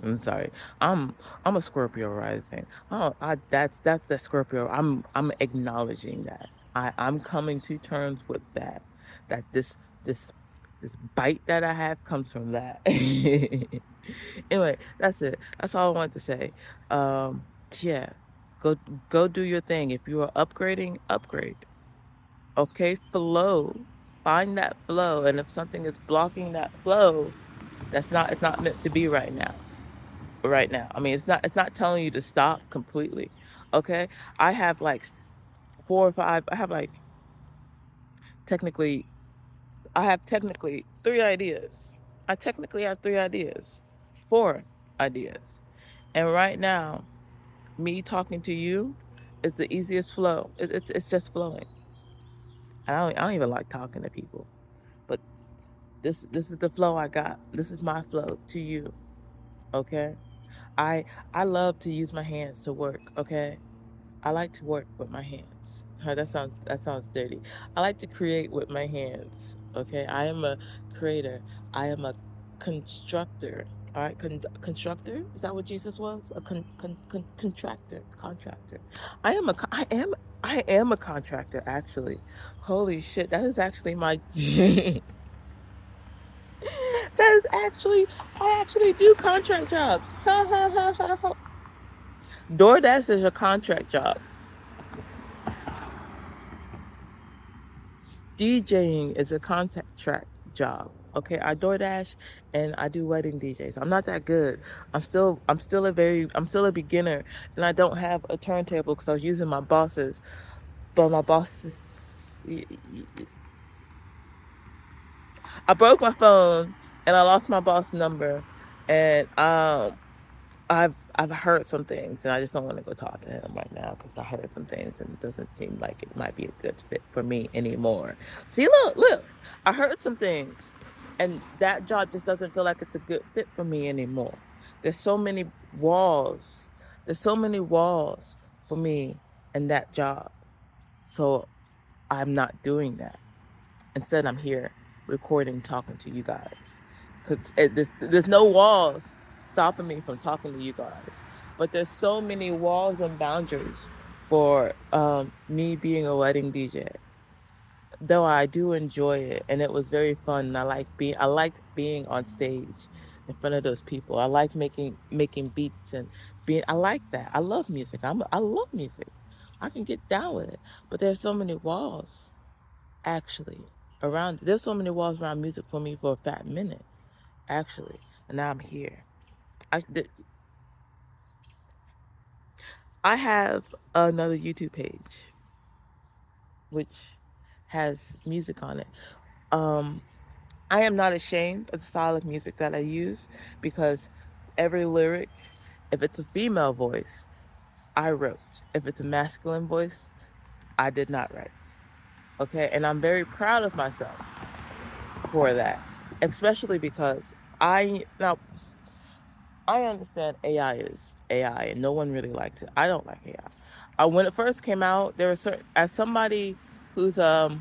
I'm sorry. I'm a Scorpio rising. Oh, that's the Scorpio. I'm acknowledging that. I'm coming to terms with that. That this bite that I have comes from that. Anyway, that's it. That's all I wanted to say. Yeah, go do your thing. If you are upgrading, upgrade. Okay, flow. Find that flow, and if something is blocking that flow, it's not meant to be right now. Right now, it's not telling you to stop completely. Okay, I have like 4 or 5. Technically, I have technically 3 ideas. I technically have 3 ideas, 4 ideas. And right now, me talking to you is the easiest flow. It's just flowing. And I don't even like talking to people. But this is the flow I got. This is my flow to you. Okay? I love to use my hands to work, okay? I like to work with my hands. That sounds dirty. I like to create with my hands. Okay, I am a creator. I am a constructor. All right, constructor. Is that what Jesus was? A contractor. Contractor. I am a contractor. Actually, holy shit, that is actually my. That is actually I actually do contract jobs. Ha ha ha ha ha. DoorDash is a contract job. DJing is a contract job. Okay, I DoorDash and I do wedding DJs. I'm not that good. I'm still a beginner, and I don't have a turntable because I was using my boss's but my boss is, I broke my phone and I lost my boss number, and I've heard some things, and I just don't want to go talk to him right now because I heard some things, and it doesn't seem like it might be a good fit for me anymore. See, look, I heard some things, and that job just doesn't feel like it's a good fit for me anymore. There's so many walls. There's so many walls for me in that job. So I'm not doing that. Instead, I'm here recording, talking to you guys. Because there's no walls stopping me from talking to you guys. But there's so many walls and boundaries for me being a wedding DJ. Though I do enjoy it, and it was very fun. And I liked being on stage in front of those people. I like making beats and being. I like that. I love music. I love music. I can get down with it. But there's so many walls actually around. There's so many walls around music for me for a fat minute actually, and now I'm here. I have another YouTube page which has music on it. I am not ashamed of the style of music that I use because every lyric, if it's a female voice, I wrote. If it's a masculine voice, I did not write. Okay, and I'm very proud of myself for that, especially because now I understand AI is AI and no one really likes it. I don't like AI. When it first came out, there was as somebody who's a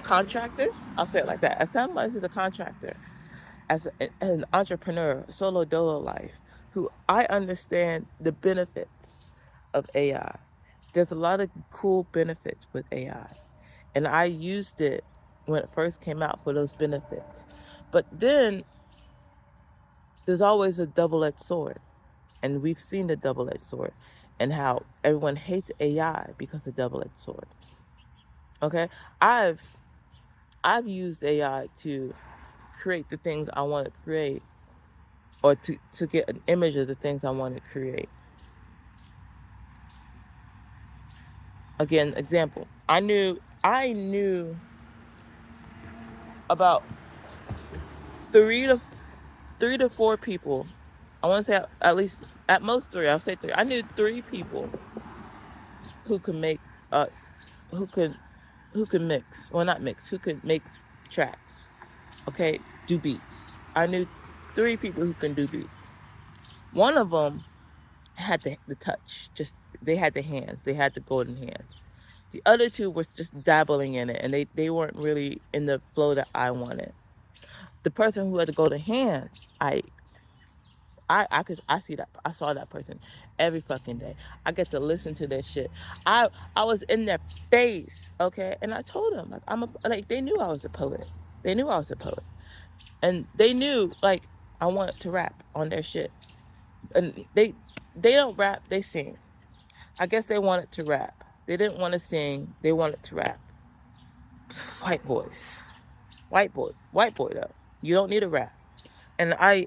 contractor, I'll say it like that. As somebody who's a contractor, as an entrepreneur, solo dolo life, who I understand the benefits of AI. There's a lot of cool benefits with AI. And I used it when it first came out for those benefits. But then there's always a double-edged sword. And we've seen the double-edged sword and how everyone hates AI because of the double-edged sword. Okay? I've used AI to create the things I want to create, or to get an image of the things I want to create. Again, example. I knew about three to four people. I want to say at least, at most three. I'll say three. I knew three people who could make who could mix. Well, not mix. Who could make tracks. Okay, do beats. I knew three people who can do beats. One of them had the touch. Just they had the hands. They had the golden hands. The other two were just dabbling in it, and they weren't really in the flow that I wanted. The person who had the golden hands, I saw that person every fucking day. I get to listen to their shit. I was in their face, okay, and I told them like they knew I was a poet. They knew I was a poet, and they knew like I wanted to rap on their shit. And they don't rap, they sing. I guess they wanted to rap. They didn't want to sing. They wanted to rap. White boys. White boy though. You don't need a rap. And I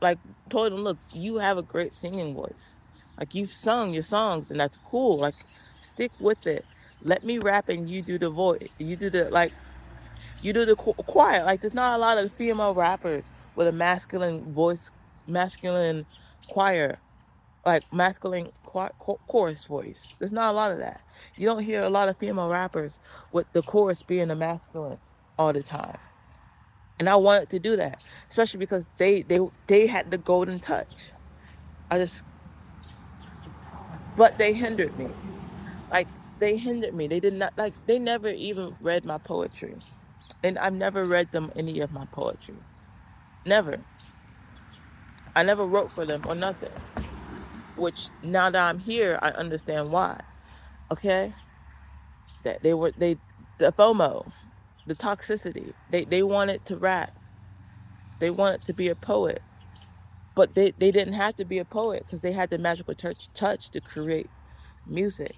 like told them, look, you have a great singing voice. Like you've sung your songs and that's cool. Like stick with it. Let me rap and you do the voice. You do the choir. Like there's not a lot of female rappers with a masculine voice, masculine choir, like masculine chorus voice. There's not a lot of that. You don't hear a lot of female rappers with the chorus being a masculine all the time. And I wanted to do that, especially because they had the golden touch. But they hindered me. Like they hindered me. They did not they never even read my poetry. And I've never read them any of my poetry. Never. I never wrote for them or nothing. Which now that I'm here, I understand why. Okay? That the FOMO, the toxicity. They wanted to rap. They wanted to be a poet. But they didn't have to be a poet because they had the magical touch to create music.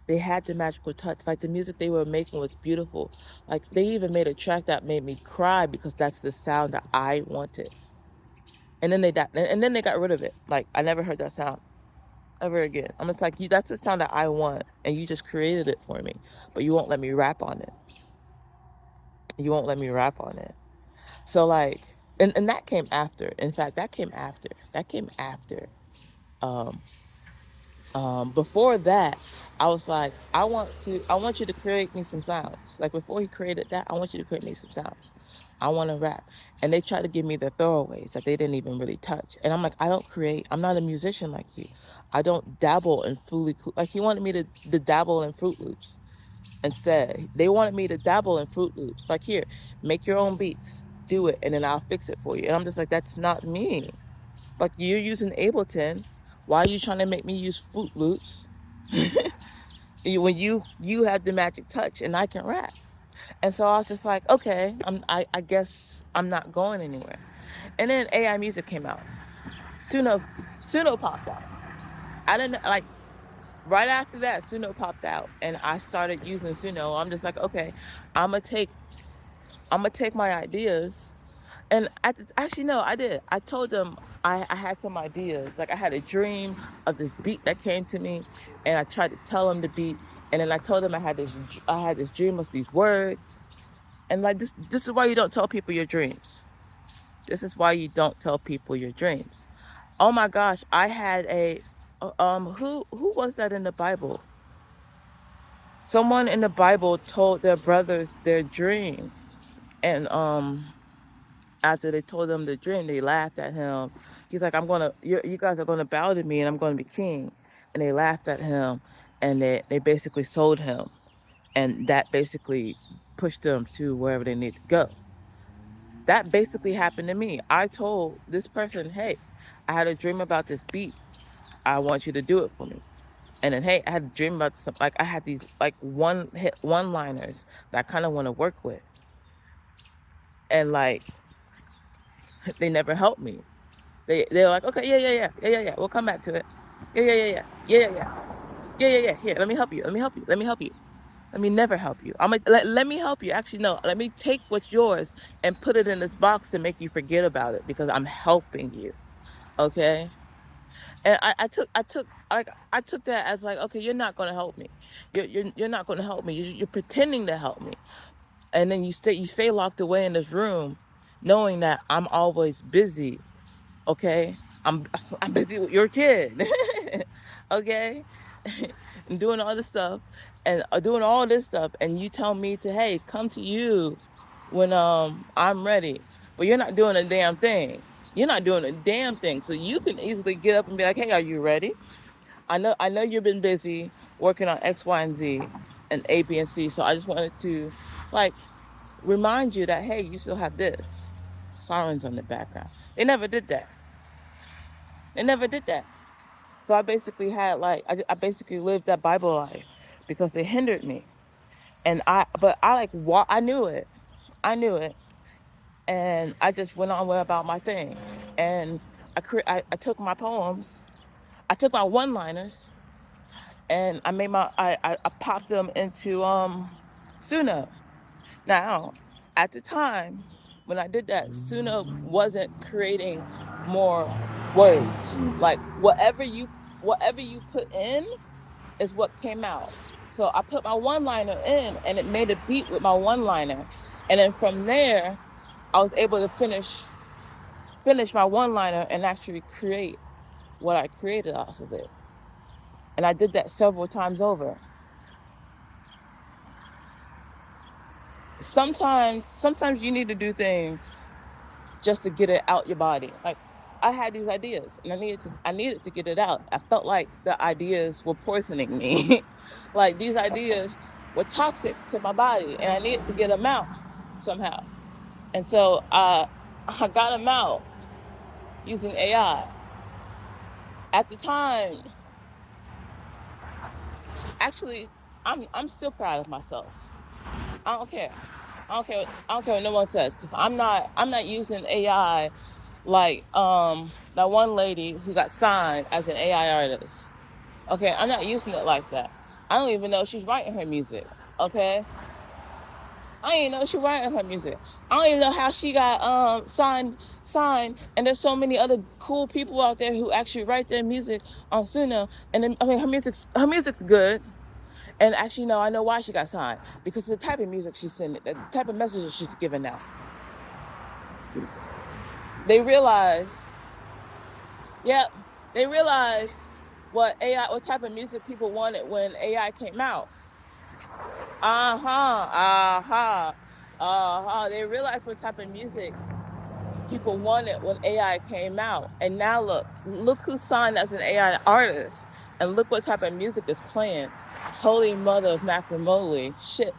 They had the magical touch. Like the music they were making was beautiful. Like they even made a track that made me cry because that's the sound that I wanted. And then they got rid of it. Like I never heard that sound. ever again. I'm just like, that's the sound that I want, and you just created it for me, but you won't let me rap on it. You won't let me rap on it. So like, and that came after. In fact, that came after. That came after. Um, Before that, I was like, I want you to create me some sounds. Like before he created that, I want you to create me some sounds. I want to rap. And they tried to give me the throwaways that they didn't even really touch. And I'm like, I don't create. I'm not a musician like you. I don't dabble in like he wanted me to dabble in Fruit Loops instead. They wanted me to dabble in Fruit Loops. Like here, make your own beats, do it, and then I'll fix it for you. And I'm just like, that's not me. Like you're using Ableton. Why are you trying to make me use Fruit Loops when you have the magic touch and I can rap? And so I was just like, okay, I guess I'm not going anywhere. And then AI music came out. Suno popped out. I didn't like right after that. Suno popped out, and I started using Suno. I'm just like, okay, I'm gonna take my ideas. And actually, no, I did. I told them I had some ideas. Like I had a dream of this beat that came to me, and I tried to tell them the beat. And then I told them I had this dream of these words. And like this is why you don't tell people your dreams. This is why you don't tell people your dreams. Oh my gosh, I had who was that in the Bible? Someone in the Bible told their brothers their dream, and after they told them the dream, they laughed at him. He's like, you guys are gonna bow to me, and I'm gonna be king. And they laughed at him, and they basically sold him, and that basically pushed them to wherever they need to go. That basically happened to me. I told this person, hey, I had a dream about this beat. I want you to do it for me. And then, hey, I had a dream about some, like I had these like one liners that I kind of want to work with. And like, they never helped me. They're like, okay, yeah. We'll come back to it. Yeah. Here, let me help you. Let me never help you. Let me help you. Actually, no. Let me take what's yours and put it in this box to make you forget about it because I'm helping you. Okay. And I took that as like, okay, you're not gonna help me. You're not gonna help me. You're pretending to help me, and then you stay locked away in this room, knowing that I'm always busy. Okay, I'm busy with your kid. Okay, and doing all this stuff, and doing all this stuff, and you tell me to, hey, come to you when I'm ready, but you're not doing a damn thing. You're not doing a damn thing. So you can easily get up and be like, hey, are you ready? I know you've been busy working on X, Y, and Z, and A, B, and C. So I just wanted to like remind you that, hey, you still have this. Sirens on the background. They never did that. They never did that. So I basically had like I basically lived that Bible life because they hindered me. And I knew it. I knew it. And I just went on about my thing. And I took my poems, I took my one-liners, and I popped them into Suno. Now, at the time when I did that, Suno wasn't creating more words. Like whatever you put in is what came out. So I put my one-liner in, and it made a beat with my one-liner. And then from there, I was able to finish my one-liner and actually create what I created off of it. And I did that several times over. Sometimes you need to do things just to get it out your body. Like I had these ideas, and I needed to get it out. I felt like the ideas were poisoning me. Like these ideas were toxic to my body, and I needed to get them out somehow. And so I got them out using AI. At the time, actually, I'm still proud of myself. I don't care. I don't care what no one says, because I'm not using AI like that one lady who got signed as an AI artist. Okay, I'm not using it like that. I don't even know if she's writing her music. Okay, I ain't know she writing her music. I don't even know how she got signed. And there's so many other cool people out there who actually write their music on Suno. And then, I mean, her music's good. And actually, no, I know why she got signed, because the type of music she's sending, the type of messages she's giving out. They realize, yep, they realize what type of music people wanted when AI came out. They realized what type of music people wanted when AI came out. And now look who's signed as an AI artist, and look what type of music is playing. Holy mother of macromole. Shit.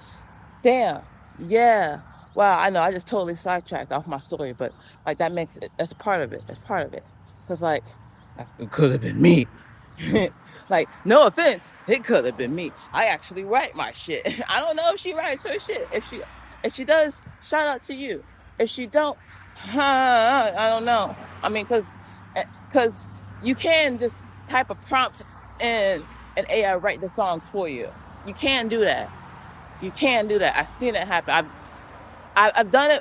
Damn. Yeah. Wow, I know I just totally sidetracked off my story, but like that's part of it. That's part of it. Cause like it could have been me. Like, no offense, it could have been me. I actually write my shit. I don't know if she writes her shit. If she does, shout out to you. If she don't, I don't know. I mean, cause you can just type a prompt and AI write the songs for you. You can do that. You can do that. I've seen it happen. I've done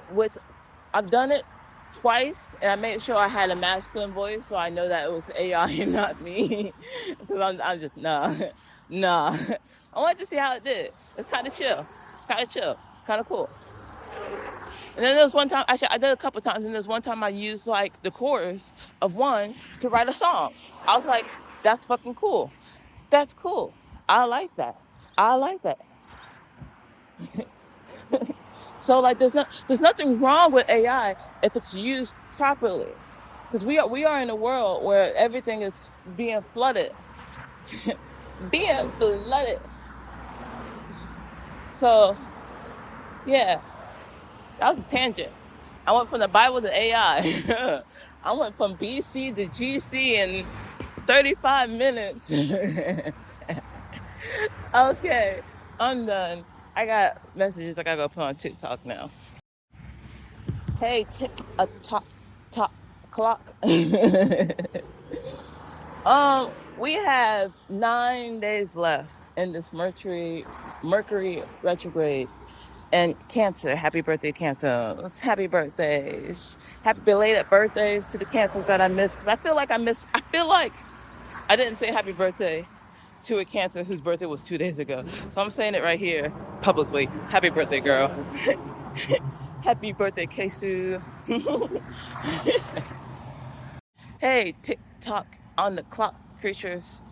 it twice, and I made sure I had a masculine voice, so I know that it was AI and not me. Because I'm just nah. I wanted to see how it did. It's kind of chill. Kind of cool. And then there was one time, actually, I did a couple times, and there's one time I used like the chorus of one to write a song. I was like, that's fucking cool. That's cool. I like that. I like that. So like there's nothing wrong with AI if it's used properly. Because we are in a world where everything is being flooded. Being flooded. So yeah, that was a tangent. I went from the Bible to AI. I went from BC to GC in 35 minutes. Okay, I'm done. I got messages I gotta go put on TikTok now. Hey, tick a top clock. We have 9 days left in this Mercury retrograde. And Cancer, happy birthday, Cancers. Happy birthdays. Happy belated birthdays to the Cancers that I missed. Because I feel like I didn't say happy birthday to a Cancer whose birthday was 2 days ago. So I'm saying it right here publicly. Happy birthday, girl. Happy birthday, Kesu. Hey, tick-tock on the clock, creatures.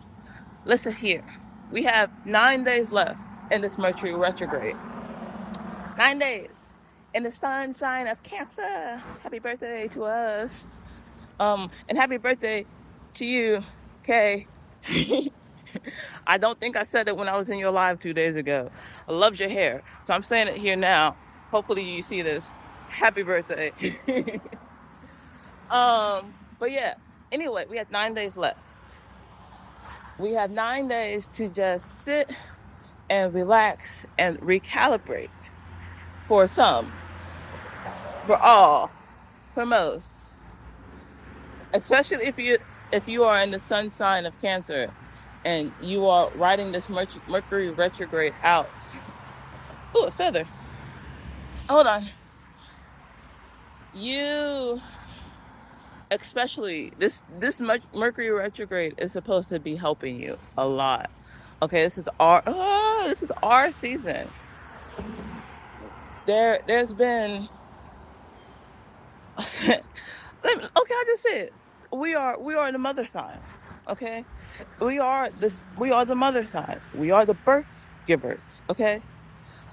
Listen here. We have 9 days left in this Mercury retrograde. 9 days. In the sign of Cancer. Happy birthday to us. And happy birthday to you, Kay. I don't think I said it when I was in your live 2 days ago. I loved your hair. So I'm saying it here now. Hopefully you see this. Happy birthday. But yeah. Anyway, we have 9 days left. We have 9 days to just sit and relax and recalibrate. For some. For all. For most. Especially if you are in the sun sign of Cancer and you are riding this Mercury retrograde out. Ooh, a feather. Hold on. You, especially this Mercury retrograde is supposed to be helping you a lot. Okay, this is our season. There's been okay, I just said we are the mother sign. Okay, we are the mother sign. We are the birth givers. Okay,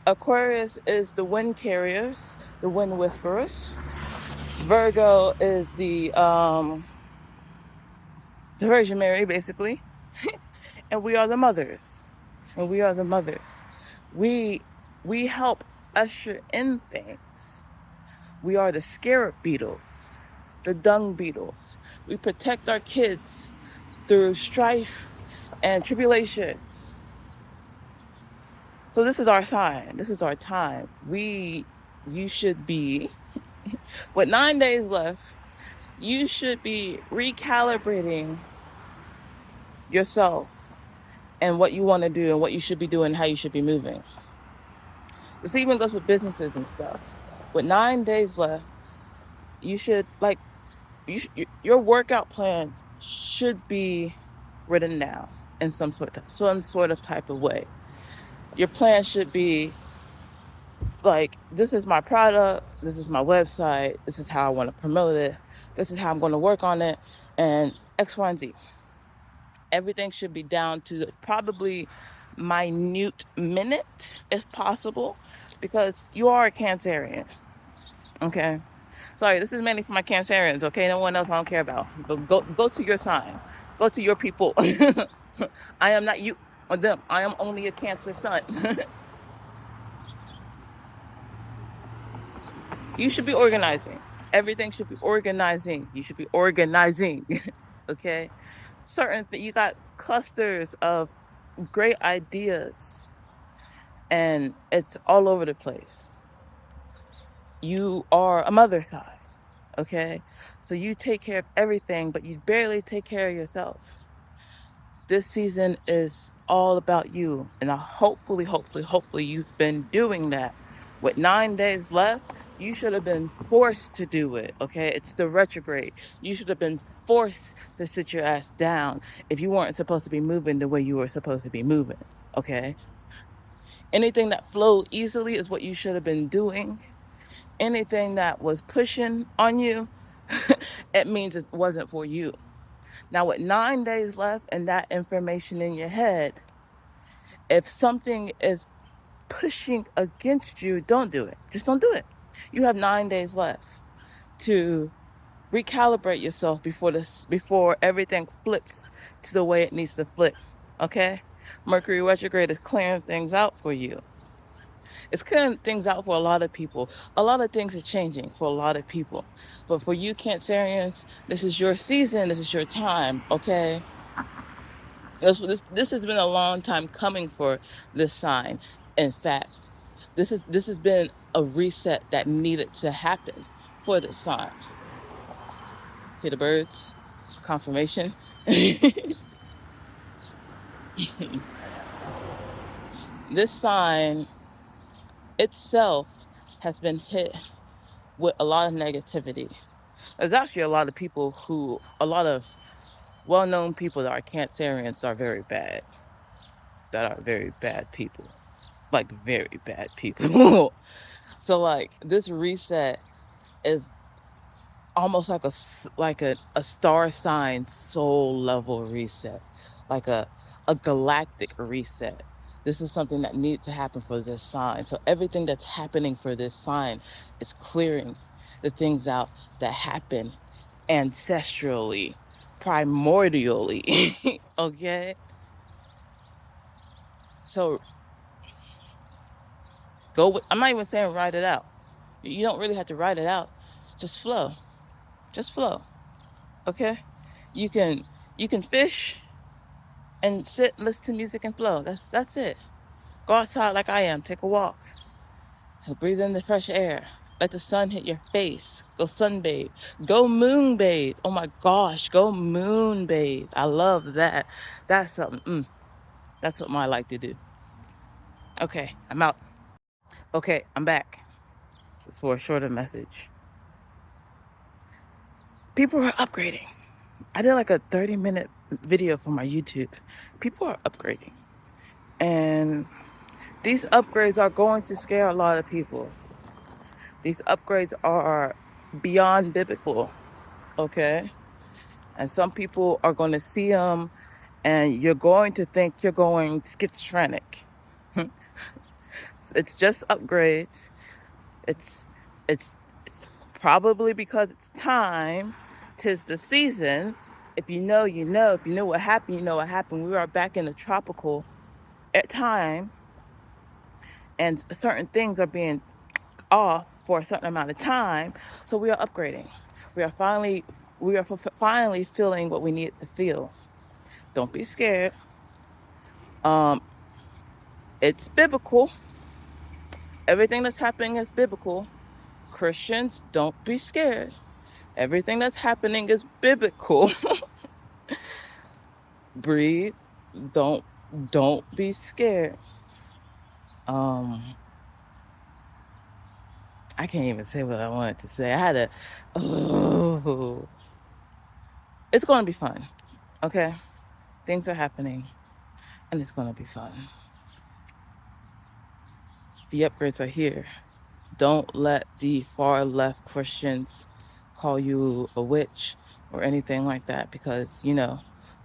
Aquarius is the wind carriers, the wind whisperers. Virgo is the Virgin Mary, basically. And we are the mothers. And we are the mothers. We help usher in things. We are the scarab beetles, the dung beetles. We protect our kids through strife and tribulations. So this is our sign. This is our time. You should be, with 9 days left, you should be recalibrating yourself and what you want to do and what you should be doing, how you should be moving. This even goes with businesses and stuff. With 9 days left, you should your workout plan should be written down in some sort of type of way. Your plan should be like, this is my product, this is my website, this is how I want to promote it, this is how I'm going to work on it, and X, Y, and Z. Everything should be down to probably minute minute if possible, because you are a Cancerian. Okay. Sorry, this is mainly for my Cancerians, okay? No one else I don't care about. Go to your sign. Go to your people. I am not you or them. I am only a Cancer sun. You should be organizing. Everything should be organizing. You should be organizing. Okay? You got clusters of great ideas and it's all over the place. You are a mother sign. Okay, so you take care of everything, but you barely take care of yourself. This season is all about you, and hopefully you've been doing that. With 9 days left, you should have been forced to do it. Okay, it's the retrograde. You should have been forced to sit your ass down if you weren't supposed to be moving the way you were supposed to be moving. Okay, anything that flowed easily is what you should have been doing. Anything that was pushing on you, it means it wasn't for you. Now, with 9 days left and that information in your head, if something is pushing against you, don't do it. Just don't do it. You have 9 days left to recalibrate yourself before everything flips to the way it needs to flip. Okay? Mercury retrograde is clearing things out for you. It's clearing things out for a lot of people. A lot of things are changing for a lot of people. But for you Cancerians, this is your season. This is your time, okay? This has been a long time coming for this sign. In fact, this has been a reset that needed to happen for this sign. Hear the birds? Confirmation. This sign itself has been hit with a lot of negativity. There's actually a lot of well-known people that are Cancerians are very bad. That are very bad people. Like, very bad people. So, like, this reset is almost like a star sign soul level reset. Like a galactic reset. This is something that needs to happen for this sign. So everything that's happening for this sign is clearing the things out that happen ancestrally, primordially. Okay? So I'm not even saying write it out. You don't really have to write it out. Just flow. Just flow. Okay? You can fish and sit, listen to music and flow. That's it. Go outside like I am. Take a walk. Breathe in the fresh air. Let the sun hit your face. Go sunbathe. Go moonbathe. Oh my gosh, go moonbathe. I love that. That's something. That's something I like to do. Okay, I'm out. Okay, I'm back. It's for a shorter message. People are upgrading. I did like a 30-minute video for my YouTube. People are upgrading. And these upgrades are going to scare a lot of people. These upgrades are beyond biblical, okay? And some people are going to see them and you're going to think you're going schizophrenic. It's just upgrades. It's probably because it's time. 'Tis the season. If you know, you know. If you know what happened, you know what happened. We are back in the tropical time, and certain things are being off for a certain amount of time. So we are upgrading. We are finally feeling what we need to feel. Don't be scared. It's biblical. Everything that's happening is biblical. Christians, don't be scared. Everything that's happening is biblical. Breathe. Don't be scared. I can't even say what I wanted to say. I had to, oh, it's going to be fun. Okay. Things are happening and it's going to be fun. The upgrades are here. Don't let the far left Christians call you a witch or anything like that, because,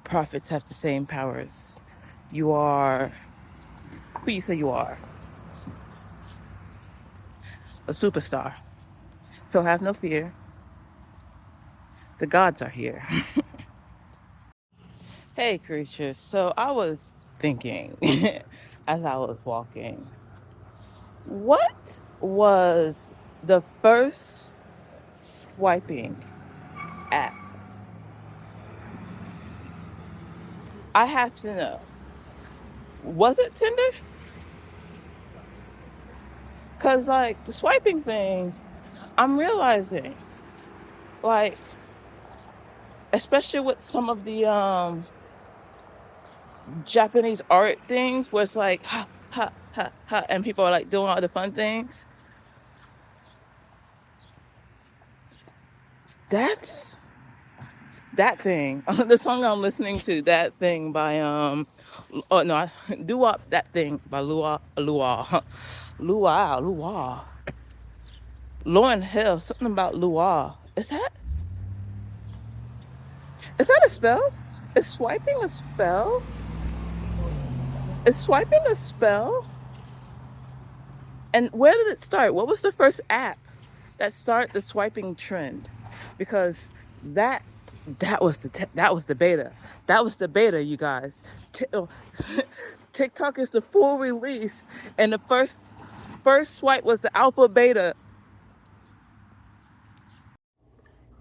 prophets have the same powers. You are who you say you are, a superstar. So have no fear. The gods are here. Hey, creatures. So I was thinking as I was walking, what was the first swiping app? I have to know. Was it Tinder? Because, like, the swiping thing, I'm realizing, like, especially with some of the Japanese art things where it's like, ha, ha, ha, ha, and people are like doing all the fun things. That's that thing. The song I'm listening to, that thing by oh no, do up that thing by Luau. Lauren Hill, something about Luau. Is that a spell? Is swiping a spell? Is swiping a spell? And where did it start? What was the first app that started the swiping trend? Because that that was that was the beta. That was the beta, you guys. TikTok is the full release, and the first swipe was the alpha beta.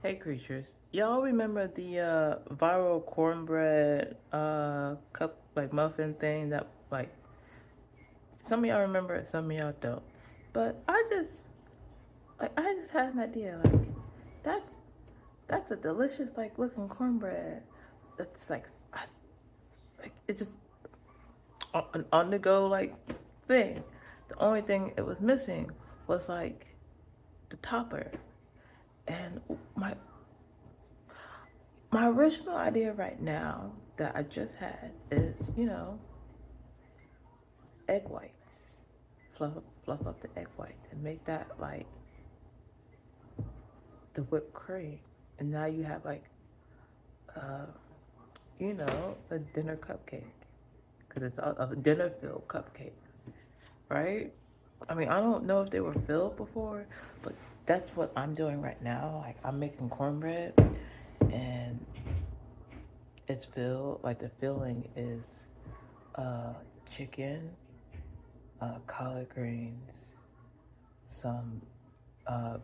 Hey creatures, y'all remember the viral cornbread cup like muffin thing that like some of y'all remember it, some of y'all don't. But I just had an idea like that's that's a delicious like looking cornbread. That's like it's just an on the go like thing. The only thing it was missing was like the topper. And my original idea right now that I just had is, egg whites. Fluff up the egg whites and make that like the whipped cream. And now you have like, uh, a dinner cupcake. Because it's a dinner filled cupcake, right? I mean, I don't know if they were filled before, but that's what I'm doing right now. Like, I'm making cornbread and it's filled, like, the filling is chicken, collard greens, some uh,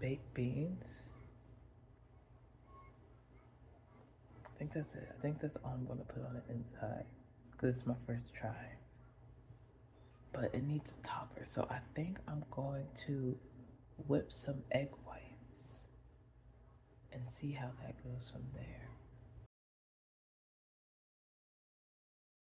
baked beans. I think that's it. I think that's all I'm going to put on the inside because it's my first try. But it needs a topper, so I think I'm going to whip some egg whites and see how that goes from there.